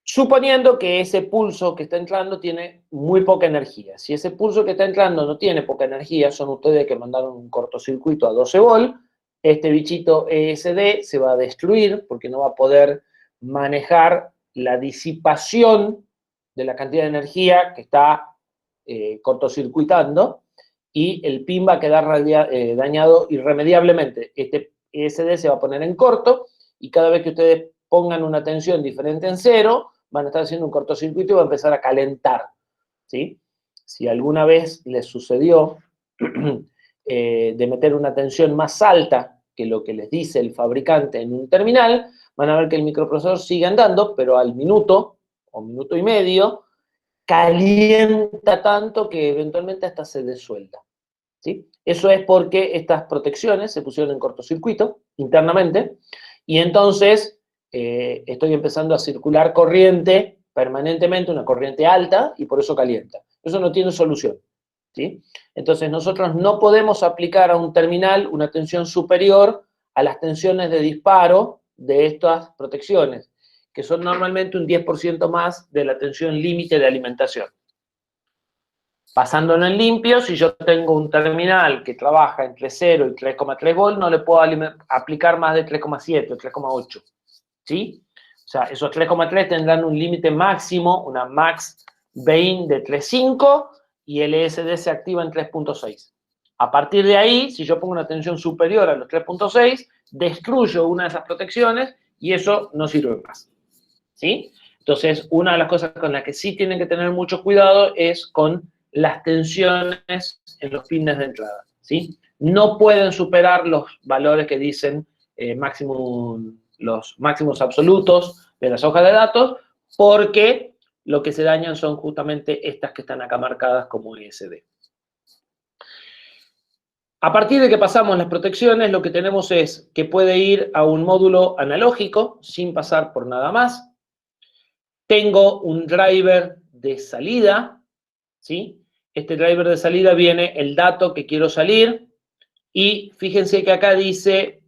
Suponiendo que ese pulso que está entrando tiene muy poca energía. Si ese pulso que está entrando no tiene poca energía, son ustedes que mandaron un cortocircuito a 12 volt, este bichito ESD se va a destruir porque no va a poder manejar la disipación de la cantidad de energía que está cortocircuitando y el pin va a quedar dañado irremediablemente. Este ESD se va a poner en corto y cada vez que ustedes pongan una tensión diferente en cero, van a estar haciendo un cortocircuito y va a empezar a calentar, ¿sí? Si alguna vez les sucedió de meter una tensión más alta que lo que les dice el fabricante en un terminal, van a ver que el microprocesador sigue andando, pero al minuto o minuto y medio, calienta tanto que eventualmente hasta se desuelda, ¿sí? Eso es porque estas protecciones se pusieron en cortocircuito internamente y entonces estoy empezando a circular corriente permanentemente, una corriente alta, y por eso calienta. Eso no tiene solución, ¿sí? Entonces nosotros no podemos aplicar a un terminal una tensión superior a las tensiones de disparo de estas protecciones, que son normalmente un 10% más de la tensión límite de alimentación. Pasándolo en limpio, si yo tengo un terminal que trabaja entre 0 y 3,3 volt, no le puedo aplicar más de 3,7 o 3,8, ¿sí? O sea, esos 3,3 tendrán un límite máximo, una max Bain de 3,5 y el ESD se activa en 3,6. A partir de ahí, si yo pongo una tensión superior a los 3,6, destruyo una de esas protecciones y eso no sirve más, ¿sí? Entonces, una de las cosas con las que sí tienen que tener mucho cuidado es con las tensiones en los pines de entrada, ¿sí? No pueden superar los valores que dicen los máximos absolutos de las hojas de datos, porque lo que se dañan son justamente estas que están acá marcadas como ESD. A partir de que pasamos las protecciones, lo que tenemos es que puede ir a un módulo analógico sin pasar por nada más. Tengo un driver de salida, ¿sí? Este driver de salida viene el dato que quiero salir y fíjense que acá dice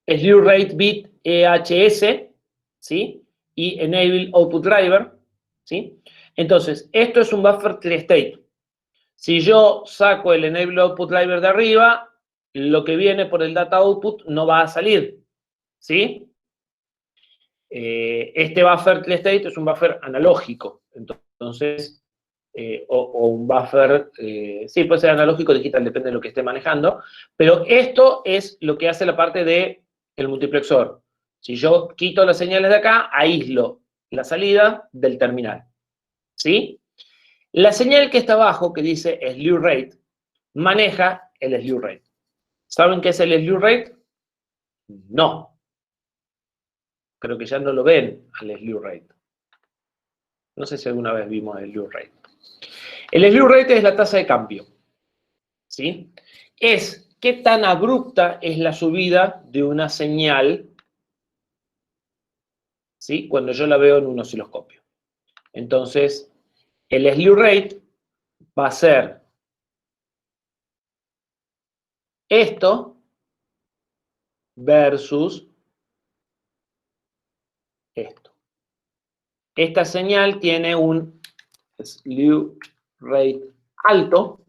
slew rate bit EHS, ¿sí? Y enable output driver, ¿sí? Entonces, esto es un buffer clear state. Si yo saco el enable output driver de arriba, lo que viene por el data output no va a salir, ¿sí? Este buffer clear state es un buffer analógico, entonces, o un buffer, sí, puede ser analógico o digital, depende de lo que esté manejando, pero esto es lo que hace la parte del multiplexor. Si yo quito las señales de acá, aíslo la salida del terminal, ¿sí? La señal que está abajo, que dice slew rate, maneja el slew rate. ¿Saben qué es el slew rate? No. Creo que ya no lo ven al slew rate. No sé si alguna vez vimos el slew rate. El slew rate es la tasa de cambio, ¿sí? Es qué tan abrupta es la subida de una señal, ¿sí? Cuando yo la veo en un osciloscopio. Entonces, el slew rate va a ser esto versus esto. Esta señal tiene un slew rate alto,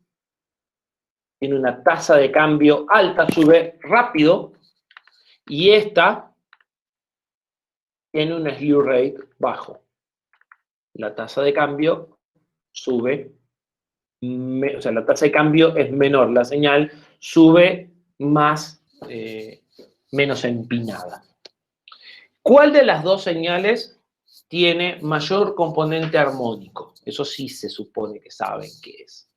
tiene una tasa de cambio alta, sube rápido, y esta tiene un slew rate bajo. La tasa de cambio sube, o sea, la tasa de cambio es menor, la señal sube más, menos empinada. ¿Cuál de las dos señales tiene mayor componente armónico? Eso sí se supone que saben qué es.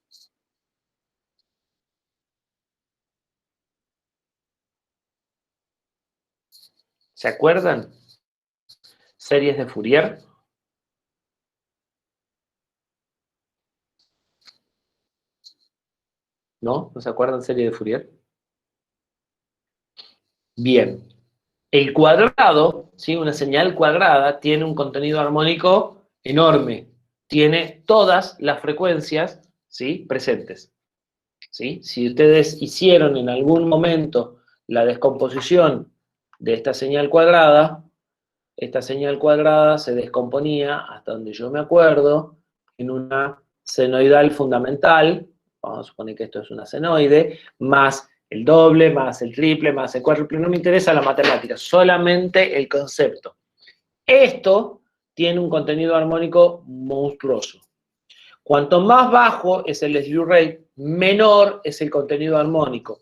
¿Se acuerdan? Series de Fourier. ¿No? ¿No se acuerdan serie de Fourier? Bien. El cuadrado, ¿sí? Una señal cuadrada, tiene un contenido armónico enorme. Tiene todas las frecuencias, ¿sí? Presentes. ¿Sí? Si ustedes hicieron en algún momento la descomposición de esta señal cuadrada se descomponía, hasta donde yo me acuerdo, en una senoidal fundamental, vamos a suponer que esto es una senoide, más el doble, más el triple, más el cuádruple. No me interesa la matemática, solamente el concepto. Esto tiene un contenido armónico monstruoso. Cuanto más bajo es el slew rate, menor es el contenido armónico.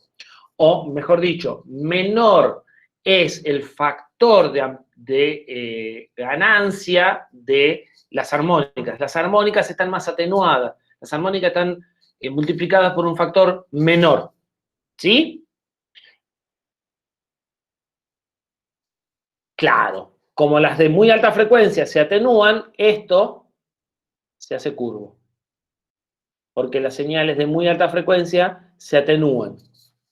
O, mejor dicho, menor es el factor de ganancia de las armónicas. Las armónicas están más atenuadas. Las armónicas están multiplicadas por un factor menor. ¿Sí? Claro. Como las de muy alta frecuencia se atenúan, esto se hace curvo. Porque las señales de muy alta frecuencia se atenúan,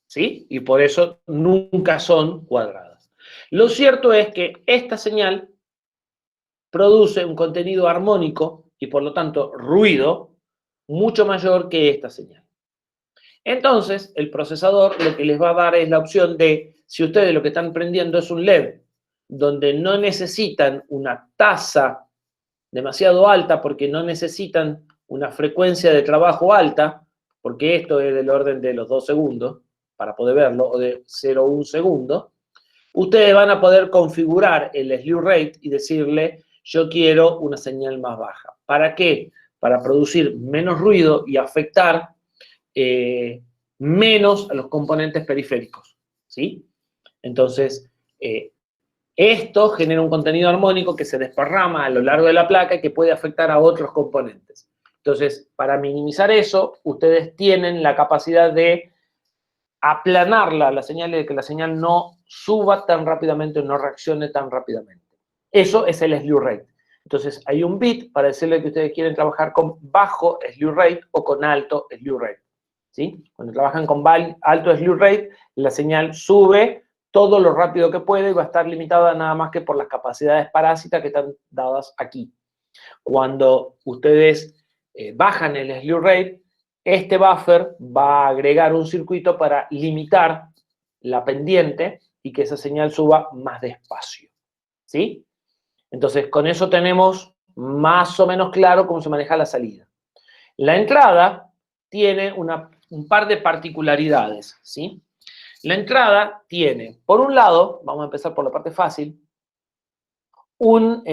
¿sí? Y por eso nunca son cuadradas. Lo cierto es que esta señal produce un contenido armónico y por lo tanto ruido mucho mayor que esta señal. Entonces, el procesador lo que les va a dar es la opción de, si ustedes lo que están prendiendo es un LED, donde no necesitan una tasa demasiado alta porque no necesitan una frecuencia de trabajo alta, porque esto es del orden de los 2 segundos, para poder verlo, o de 0,1 segundo, ustedes van a poder configurar el slew rate y decirle, yo quiero una señal más baja. ¿Para qué? Para producir menos ruido y afectar menos a los componentes periféricos, ¿sí? Entonces, esto genera un contenido armónico que se desparrama a lo largo de la placa y que puede afectar a otros componentes. Entonces, para minimizar eso, ustedes tienen la capacidad de aplanarla, la señal, de que la señal no suba tan rápidamente, no reaccione tan rápidamente. Eso es el slew rate. Entonces, hay un bit para decirle que ustedes quieren trabajar con bajo slew rate o con alto slew rate. ¿Sí? Cuando trabajan con alto slew rate, la señal sube todo lo rápido que puede y va a estar limitada nada más que por las capacidades parásitas que están dadas aquí. Cuando ustedes bajan el slew rate, este buffer va a agregar un circuito para limitar la pendiente y que esa señal suba más despacio. ¿Sí? Entonces, con eso tenemos más o menos claro cómo se maneja la salida. La entrada tiene un par de particularidades, ¿sí? La entrada tiene, por un lado, vamos a empezar por la parte fácil, un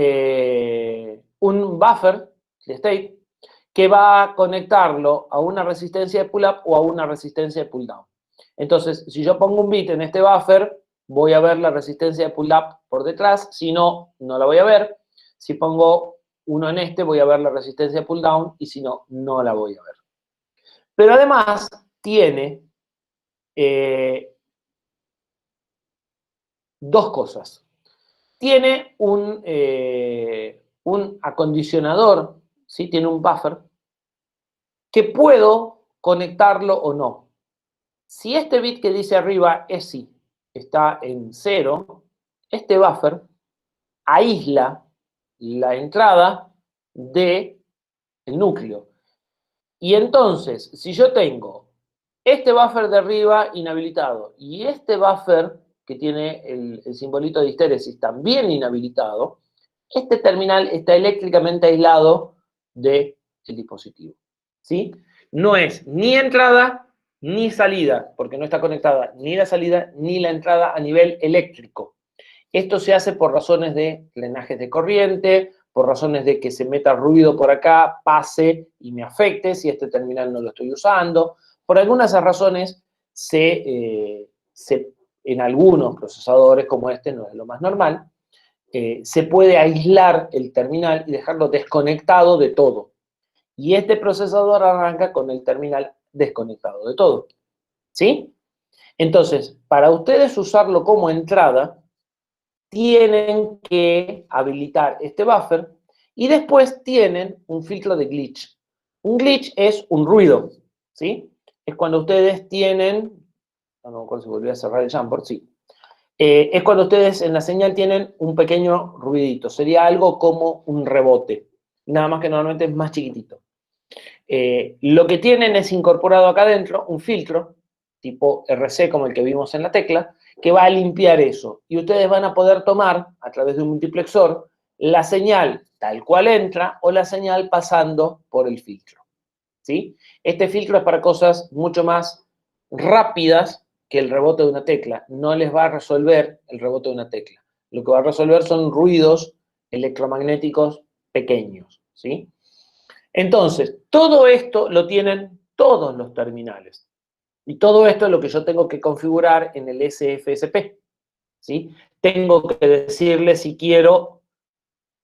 buffer de state que va a conectarlo a una resistencia de pull-up o a una resistencia de pull-down. Entonces, si yo pongo un bit en este buffer, voy a ver la resistencia de pull-up por detrás, si no, no la voy a ver. Si pongo uno en este, voy a ver la resistencia de pull-down y si no, no la voy a ver. Pero además tiene dos cosas. Tiene un acondicionador, ¿sí? Tiene un buffer que puedo conectarlo o no. Si este bit que dice arriba es sí, está en 0, este buffer aísla la entrada del núcleo. Y entonces, si yo tengo este buffer de arriba inhabilitado y este buffer que tiene el simbolito de histéresis también inhabilitado, este terminal está eléctricamente aislado del dispositivo. ¿Sí? No es ni entrada ni salida, porque no está conectada ni la salida ni la entrada a nivel eléctrico. Esto se hace por razones de drenajes de corriente, por razones de que se meta ruido por acá, pase y me afecte si este terminal no lo estoy usando. Por algunas razones, en algunos procesadores como este, no es lo más normal, se puede aislar el terminal y dejarlo desconectado de todo. Y este procesador arranca con el terminal desconectado de todo. ¿Sí? Entonces, para ustedes usarlo como entrada, tienen que habilitar este buffer y después tienen un filtro de glitch. Un glitch es un ruido, ¿sí? es cuando ustedes tienen, no me acuerdo si volví a cerrar el Jamboard, sí. Es cuando ustedes en la señal tienen un pequeño ruidito. Sería algo como un rebote. Nada más que normalmente es más chiquitito. Lo que tienen es incorporado acá adentro un filtro, tipo RC como el que vimos en la tecla, que va a limpiar eso. Y ustedes van a poder tomar, a través de un multiplexor, la señal tal cual entra o la señal pasando por el filtro. ¿Sí? Este filtro es para cosas mucho más rápidas que el rebote de una tecla. No les va a resolver el rebote de una tecla. Lo que va a resolver son ruidos electromagnéticos pequeños, ¿sí? Entonces, todo esto lo tienen todos los terminales. Y todo esto es lo que yo tengo que configurar en el SFSP, ¿sí? Tengo que decirle si quiero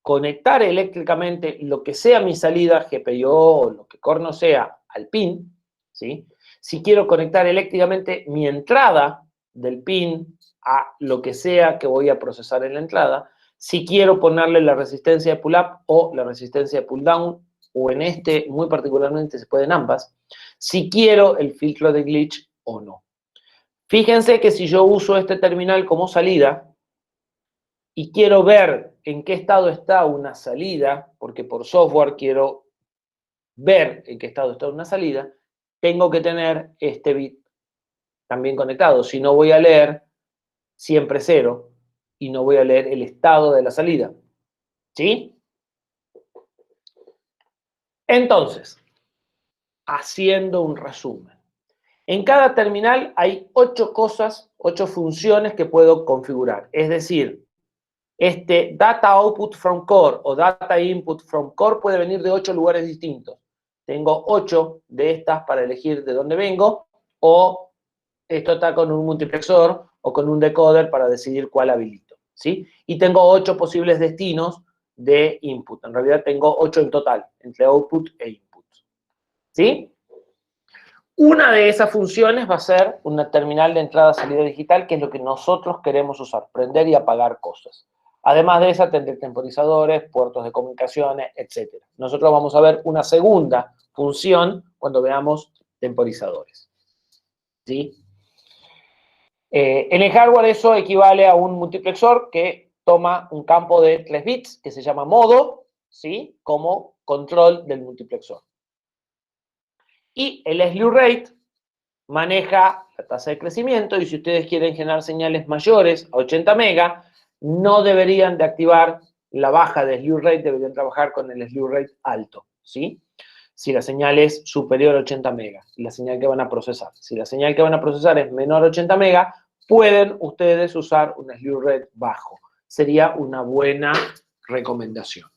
conectar eléctricamente lo que sea mi salida GPIO o lo que corno sea al pin, ¿sí? Si quiero conectar eléctricamente mi entrada del pin a lo que sea que voy a procesar en la entrada, si quiero ponerle la resistencia de pull-up o la resistencia de pull-down, o en este muy particularmente se pueden ambas, si quiero el filtro de glitch o no. Fíjense que si yo uso este terminal como salida, y quiero ver en qué estado está una salida, porque por software quiero ver en qué estado está una salida, tengo que tener este bit también conectado. Si no, voy a leer siempre 0 y no voy a leer el estado de la salida. ¿Sí? Entonces, haciendo un resumen. En cada terminal hay 8 cosas, 8 funciones que puedo configurar. Es decir, este data output from core o data input from core puede venir de 8 lugares distintos. Tengo 8 de estas para elegir de dónde vengo, o esto está con un multiplexor o con un decoder para decidir cuál habilito, ¿sí? Y tengo 8 posibles destinos de input. En realidad tengo 8 en total, entre output e input, ¿sí? Una de esas funciones va a ser una terminal de entrada-salida digital, que es lo que nosotros queremos usar, prender y apagar cosas. Además de esa, tendré temporizadores, puertos de comunicaciones, etc. Nosotros vamos a ver una segunda función cuando veamos temporizadores, ¿sí? En el hardware eso equivale a un multiplexor que toma un campo de 3 bits, que se llama modo, ¿sí? Como control del multiplexor. Y el slew rate maneja la tasa de crecimiento, y si ustedes quieren generar señales mayores a 80 mega, no deberían de activar la baja de slew rate, deberían trabajar con el slew rate alto, ¿sí? Si la señal es superior a 80 mega, la señal que van a procesar. Si la señal que van a procesar es menor a 80 mega, pueden ustedes usar un slew rate bajo. Sería una buena recomendación.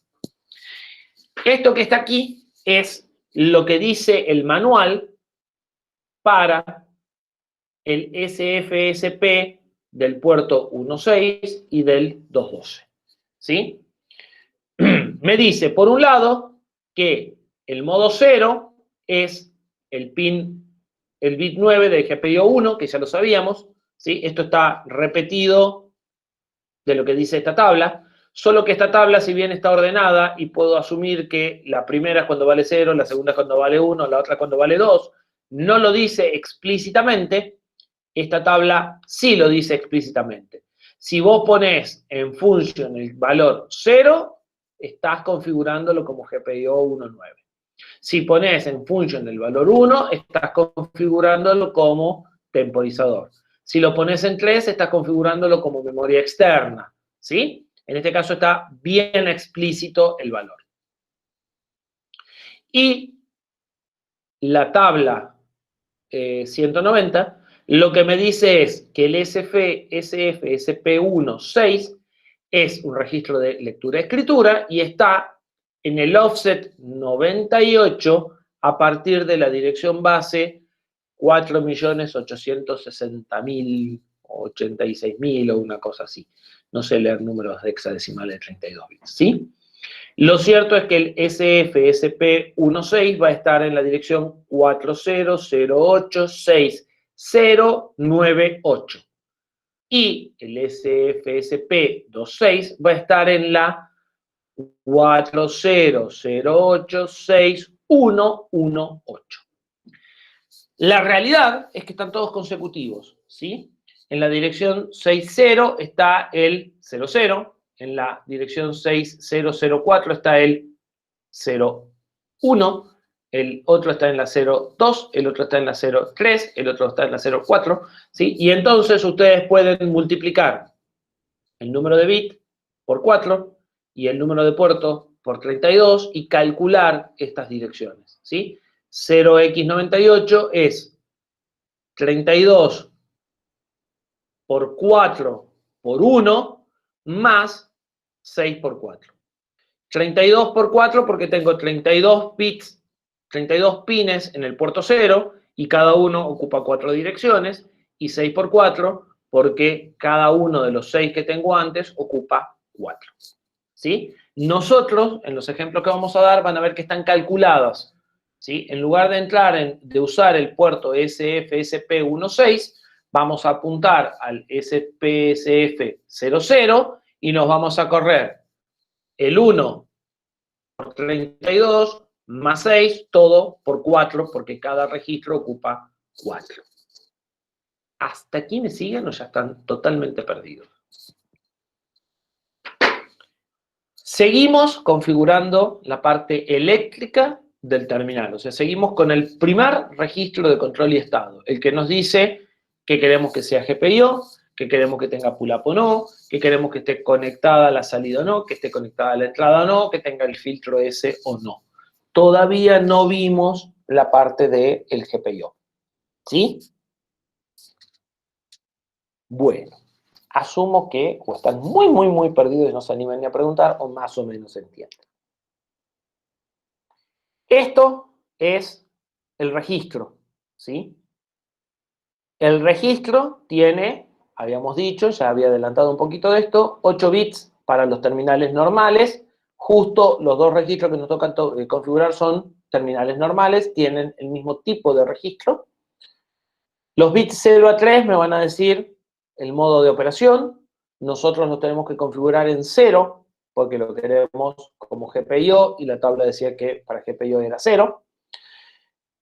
Esto que está aquí es lo que dice el manual para el SFSP del puerto 1.6 y del 2.12, ¿sí? Me dice, por un lado, que el modo 0 es el bit 9 del GPIO 1, que ya lo sabíamos, ¿sí? Esto está repetido de lo que dice esta tabla, solo que esta tabla, si bien está ordenada, y puedo asumir que la primera es cuando vale 0, la segunda es cuando vale 1, la otra es cuando vale 2, no lo dice explícitamente. Esta tabla sí lo dice explícitamente. Si vos ponés en function el valor 0, estás configurándolo como GPIO 1.9. Si ponés en function el valor 1, estás configurándolo como temporizador. Si lo pones en 3, estás configurándolo como memoria externa, ¿sí? En este caso está bien explícito el valor. Y la tabla 190 lo que me dice es que el SFSP16 es un registro de lectura-escritura y está en el offset 98 a partir de la dirección base 4.860.000 o 86.000 o una cosa así. No sé leer números de hexadecimales de 32 bits, ¿sí? Lo cierto es que el SFSP16 va a estar en la dirección 40086098 y el SFSP26 va a estar en la 40086118. La realidad es que están todos consecutivos, ¿sí? En la dirección 60 está el 00, en la dirección 6004 está el 01, el otro está en la 02, el otro está en la 03, el otro está en la 04, ¿sí? Y entonces ustedes pueden multiplicar el número de bit por 4 y el número de puertos por 32 y calcular estas direcciones, ¿sí? 0x98 es 32 por 4 por 1 más 6 por 4. 32 por 4 porque tengo 32 bits, 32 pines en el puerto 0 y cada uno ocupa 4 direcciones, y 6 por 4 porque cada uno de los 6 que tengo antes ocupa 4. ¿Sí? Nosotros, en los ejemplos que vamos a dar, van a ver que están calculadas. ¿Sí? En lugar de usar el puerto SFSP16, vamos a apuntar al SPSF00 y nos vamos a correr el 1 por 32 más 6, todo por 4, porque cada registro ocupa 4. ¿Hasta aquí me siguen o ya están totalmente perdidos? Seguimos configurando la parte eléctrica del terminal, o sea, seguimos con el primer registro de control y estado, el que nos dice que queremos que sea GPIO, que queremos que tenga pull-up o no, que queremos que esté conectada a la salida o no, que esté conectada a la entrada o no, que tenga el filtro S o no. Todavía no vimos la parte del GPIO, ¿sí? Bueno, asumo que o están muy perdidos y no se animan ni a preguntar, o más o menos entienden. Esto es el registro, ¿sí? El registro tiene, habíamos dicho, ya había adelantado un poquito de esto, 8 bits para los terminales normales. Justo los dos registros que nos tocan configurar son terminales normales, tienen el mismo tipo de registro. Los bits 0 a 3 me van a decir el modo de operación. Nosotros lo tenemos que configurar en 0, porque lo queremos como GPIO, y la tabla decía que para GPIO era 0.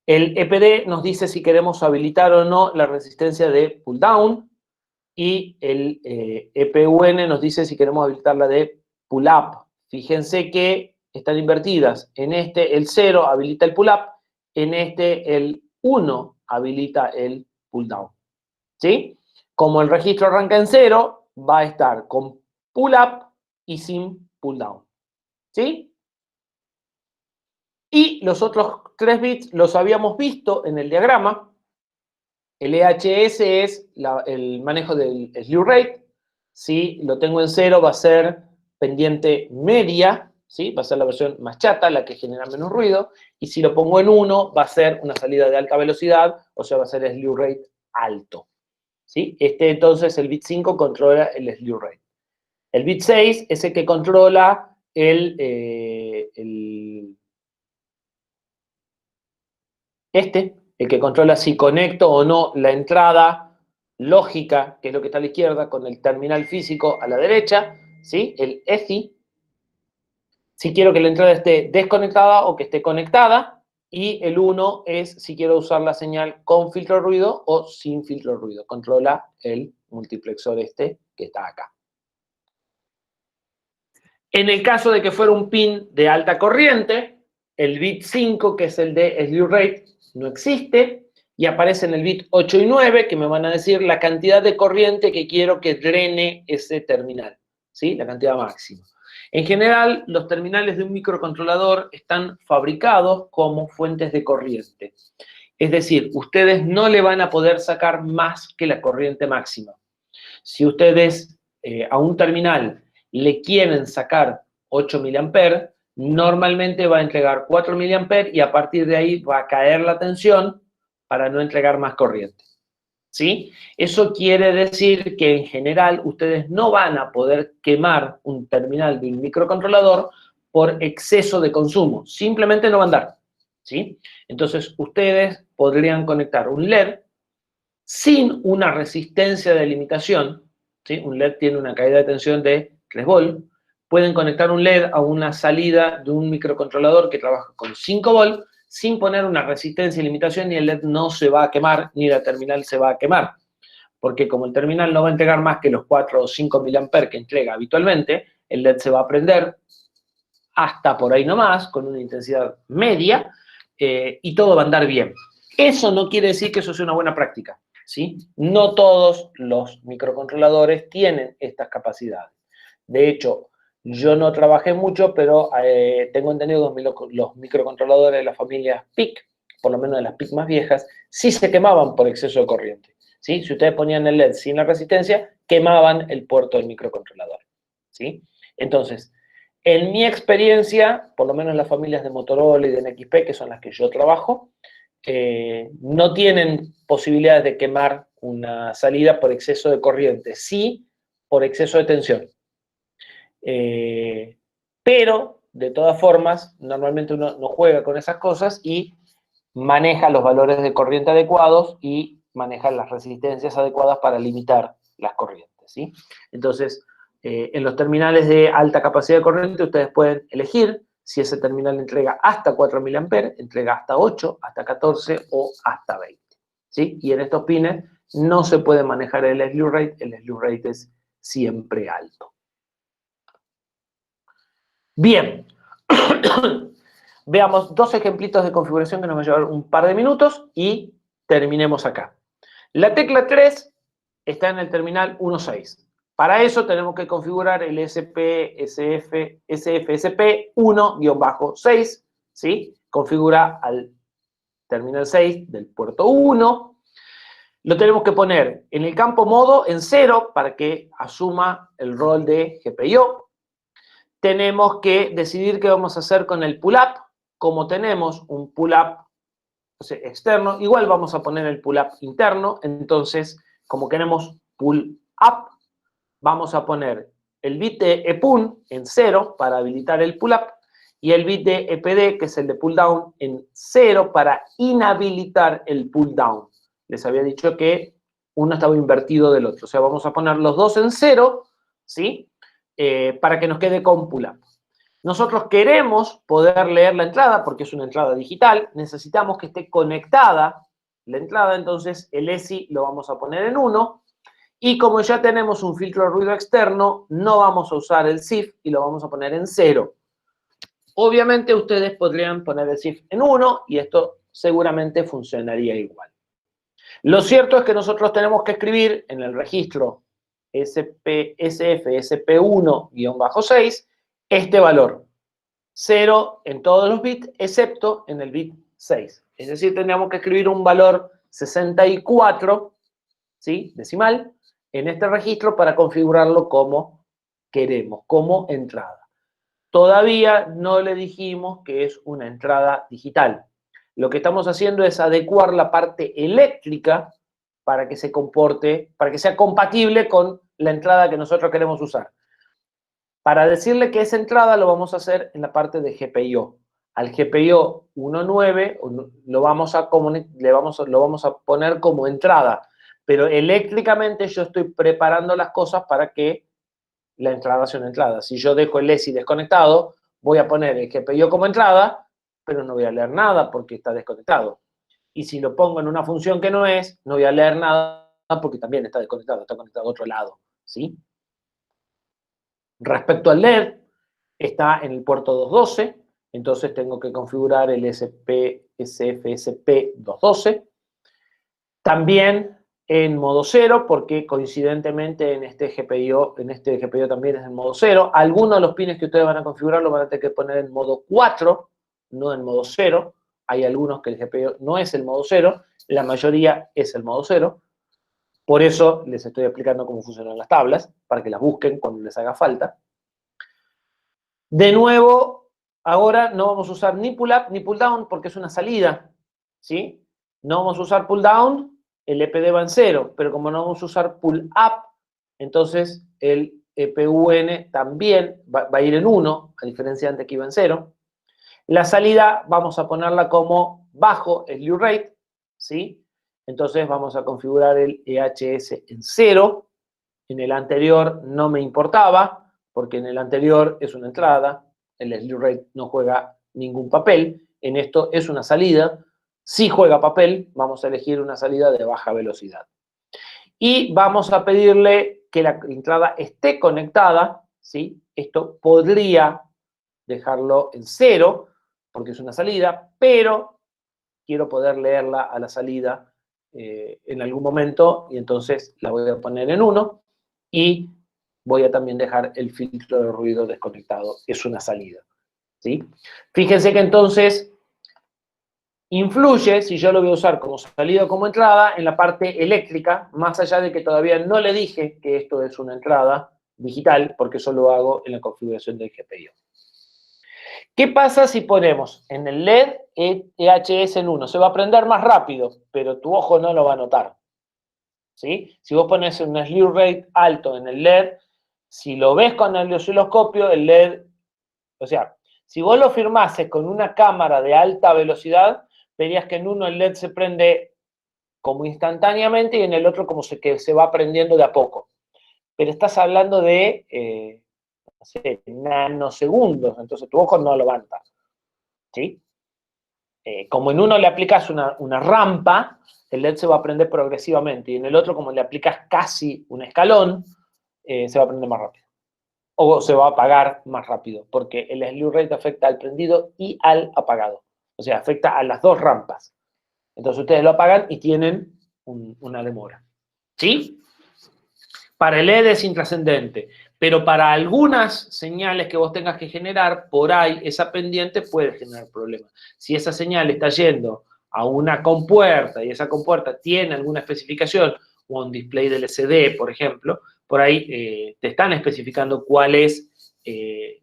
El EPD nos dice si queremos habilitar o no la resistencia de pull down, y el EPUN nos dice si queremos habilitar la de pull up. Fíjense que están invertidas. En este el 0 habilita el pull up, en este el 1 habilita el pull down. ¿Sí? Como el registro arranca en 0, va a estar con pull up y sin pull down. ¿Sí? Y los otros 3 bits los habíamos visto en el diagrama. El EHS es el manejo del slew rate. Si lo tengo en 0, va a ser pendiente media, ¿sí? Va a ser la versión más chata, la que genera menos ruido. Y si lo pongo en 1, va a ser una salida de alta velocidad, o sea, va a ser slew rate alto. ¿Sí? Entonces, el bit 5 controla el slew rate. El bit 6 es el que controla el que controla si conecto o no la entrada lógica, que es lo que está a la izquierda, con el terminal físico a la derecha, ¿sí? El EFI. Si quiero que la entrada esté desconectada o que esté conectada. Y el 1 es si quiero usar la señal con filtro de ruido o sin filtro de ruido. Controla el multiplexor que está acá. En el caso de que fuera un pin de alta corriente, el bit 5, que es el de slew rate, no existe, y aparece en el bit 8 y 9, que me van a decir la cantidad de corriente que quiero que drene ese terminal, ¿sí? La cantidad máxima. En general, los terminales de un microcontrolador están fabricados como fuentes de corriente. Es decir, ustedes no le van a poder sacar más que la corriente máxima. Si ustedes a un terminal le quieren sacar 8 mA, normalmente va a entregar 4 mA y a partir de ahí va a caer la tensión para no entregar más corriente. ¿Sí? Eso quiere decir que en general ustedes no van a poder quemar un terminal de un microcontrolador por exceso de consumo. Simplemente no va a andar. ¿Sí? Entonces ustedes podrían conectar un LED sin una resistencia de limitación. ¿Sí? Un LED tiene una caída de tensión de 3 volts. Pueden conectar un LED a una salida de un microcontrolador que trabaja con 5 volts sin poner una resistencia y limitación, ni el LED no se va a quemar, ni la terminal se va a quemar. Porque como el terminal no va a entregar más que los 4 o 5 mA que entrega habitualmente, el LED se va a prender hasta por ahí nomás, con una intensidad media, y todo va a andar bien. Eso no quiere decir que eso sea una buena práctica, ¿sí? No todos los microcontroladores tienen estas capacidades. De hecho, yo no trabajé mucho, pero tengo entendido que los microcontroladores de las familias PIC, por lo menos de las PIC más viejas, sí se quemaban por exceso de corriente, ¿sí? Si ustedes ponían el LED sin la resistencia, quemaban el puerto del microcontrolador, ¿sí? Entonces, en mi experiencia, por lo menos en las familias de Motorola y de NXP, que son las que yo trabajo, no tienen posibilidades de quemar una salida por exceso de corriente, sí por exceso de tensión. Pero, de todas formas, normalmente uno no juega con esas cosas y maneja los valores de corriente adecuados y maneja las resistencias adecuadas para limitar las corrientes, ¿sí? Entonces, en los terminales de alta capacidad de corriente, ustedes pueden elegir si ese terminal entrega hasta 4 mA, entrega hasta 8, hasta 14 o hasta 20, ¿sí? Y en estos pines no se puede manejar el slew rate es siempre alto. Bien, veamos dos ejemplitos de configuración que nos va a llevar un par de minutos y terminemos acá. La tecla 3 está en el terminal 1.6. Para eso tenemos que configurar el SFSP 1-6, ¿sí? Configura al terminal 6 del puerto 1. Lo tenemos que poner en el campo modo en 0 para que asuma el rol de GPIO. Tenemos que decidir qué vamos a hacer con el pull-up. Como tenemos un pull-up externo, igual vamos a poner el pull-up interno. Entonces, como queremos pull-up, vamos a poner el bit de EPUN en 0 para habilitar el pull-up y el bit de EPD, que es el de pull-down, en 0 para inhabilitar el pull-down. Les había dicho que uno estaba invertido del otro. O sea, vamos a poner los dos en 0, ¿sí? Para que nos quede con pull-up. Nosotros queremos poder leer la entrada, porque es una entrada digital, necesitamos que esté conectada la entrada, entonces el ESI lo vamos a poner en 1, y como ya tenemos un filtro de ruido externo, no vamos a usar el SIF y lo vamos a poner en 0. Obviamente ustedes podrían poner el SIF en 1 y esto seguramente funcionaría igual. Lo cierto es que nosotros tenemos que escribir en el registro SFSP1-6 este valor, 0 en todos los bits, excepto en el bit 6. Es decir, tendríamos que escribir un valor 64, ¿sí? Decimal, en este registro para configurarlo como queremos, como entrada. Todavía no le dijimos que es una entrada digital. Lo que estamos haciendo es adecuar la parte eléctrica para que se comporte, para que sea compatible con la entrada que nosotros queremos usar. Para decirle que esa entrada lo vamos a hacer en la parte de GPIO. Al GPIO 1.9 lo vamos a poner como entrada, pero eléctricamente yo estoy preparando las cosas para que la entrada sea una entrada. Si yo dejo el ESI desconectado, voy a poner el GPIO como entrada, pero no voy a leer nada porque está desconectado. Y si lo pongo en una función que no es, no voy a leer nada porque también está desconectado, está conectado a otro lado, ¿sí? Respecto al LED, está en el puerto 212, entonces tengo que configurar el SFSP 212. También en modo 0, porque coincidentemente en este GPIO también es en modo 0. Algunos de los pines que ustedes van a configurar lo van a tener que poner en modo 4, no en modo 0. Hay algunos que el GPIO no es el modo 0, la mayoría es el modo 0. Por eso les estoy explicando cómo funcionan las tablas, para que las busquen cuando les haga falta. De nuevo, ahora no vamos a usar ni pull up ni pull down porque es una salida, ¿sí? No vamos a usar pull down, el EPD va en 0, pero como no vamos a usar pull up, entonces el EPUN también va a ir en 1, a diferencia de antes que iba en 0. La salida vamos a ponerla como bajo slew rate, ¿sí? Entonces vamos a configurar el EHS en 0. En el anterior no me importaba, porque en el anterior es una entrada, el slew rate no juega ningún papel, en esto es una salida. Si juega papel, vamos a elegir una salida de baja velocidad. Y vamos a pedirle que la entrada esté conectada, ¿sí? Esto podría dejarlo en 0, porque es una salida, pero quiero poder leerla a la salida en algún momento, y entonces la voy a poner en 1, y voy a también dejar el filtro de ruido desconectado, es una salida, ¿sí? Fíjense que entonces influye, si yo lo voy a usar como salida o como entrada, en la parte eléctrica, más allá de que todavía no le dije que esto es una entrada digital, porque eso lo hago en la configuración del GPIO. ¿Qué pasa si ponemos en el LED EHS en 1? Se va a prender más rápido, pero tu ojo no lo va a notar, ¿sí? Si vos pones un slew rate alto en el LED, si lo ves con el osciloscopio, el LED, o sea, si vos lo firmases con una cámara de alta velocidad, verías que en uno el LED se prende como instantáneamente y en el otro como que se va prendiendo de a poco. Pero estás hablando de, no sé, nanosegundos, entonces tu ojo no lo va a notar, ¿sí? Como en uno le aplicas una rampa, el LED se va a prender progresivamente, y en el otro, como le aplicas casi un escalón, se va a prender más rápido. O se va a apagar más rápido, porque el slew rate afecta al prendido y al apagado. O sea, afecta a las dos rampas. Entonces ustedes lo apagan y tienen una demora. ¿Sí? Para el LED es intrascendente, pero para algunas señales que vos tengas que generar, por ahí esa pendiente puede generar problemas. Si esa señal está yendo a una compuerta y esa compuerta tiene alguna especificación, o un display del LCD, por ejemplo, por ahí te están especificando cuál es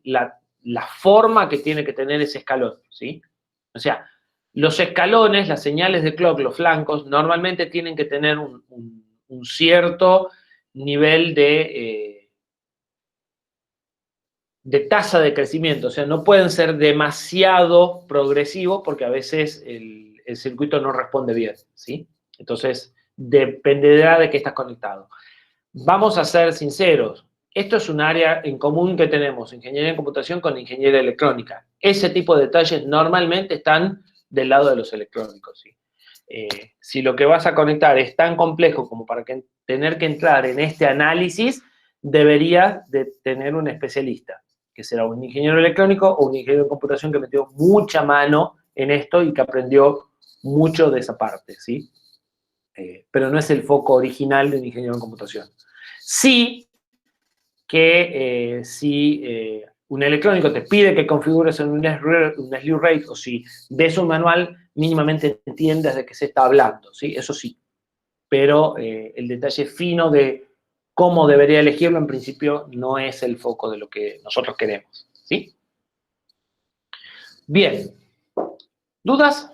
la forma que tiene que tener ese escalón, ¿sí? O sea, los escalones, las señales de clock, los flancos, normalmente tienen que tener un cierto nivel de tasa de crecimiento, o sea, no pueden ser demasiado progresivos porque a veces el circuito no responde bien, ¿sí? Entonces, dependerá de qué estás conectado. Vamos a ser sinceros, esto es un área en común que tenemos, ingeniería en computación con ingeniería electrónica. Ese tipo de detalles normalmente están del lado de los electrónicos, ¿sí? Si lo que vas a conectar es tan complejo como para tener que entrar en este análisis, deberías de tener un especialista, que será un ingeniero electrónico o un ingeniero de computación que metió mucha mano en esto y que aprendió mucho de esa parte, ¿sí? Pero no es el foco original de un ingeniero en computación. Sí que si un electrónico te pide que configures en un slew rate, o si ves un manual, mínimamente entiendes de qué se está hablando, ¿sí? Eso sí. Pero el detalle fino de cómo debería elegirlo, en principio, no es el foco de lo que nosotros queremos, ¿sí? Bien. ¿Dudas?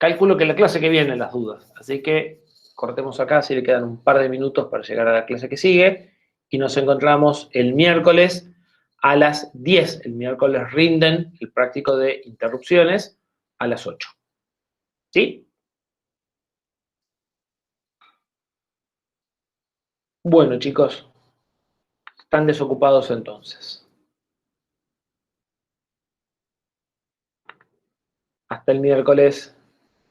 Calculo que la clase que viene las dudas, así que cortemos acá, si le quedan un par de minutos para llegar a la clase que sigue, y nos encontramos el miércoles a las 10. El miércoles rinden el práctico de interrupciones a las 8. ¿Sí? Bueno, chicos, están desocupados entonces. Hasta el miércoles.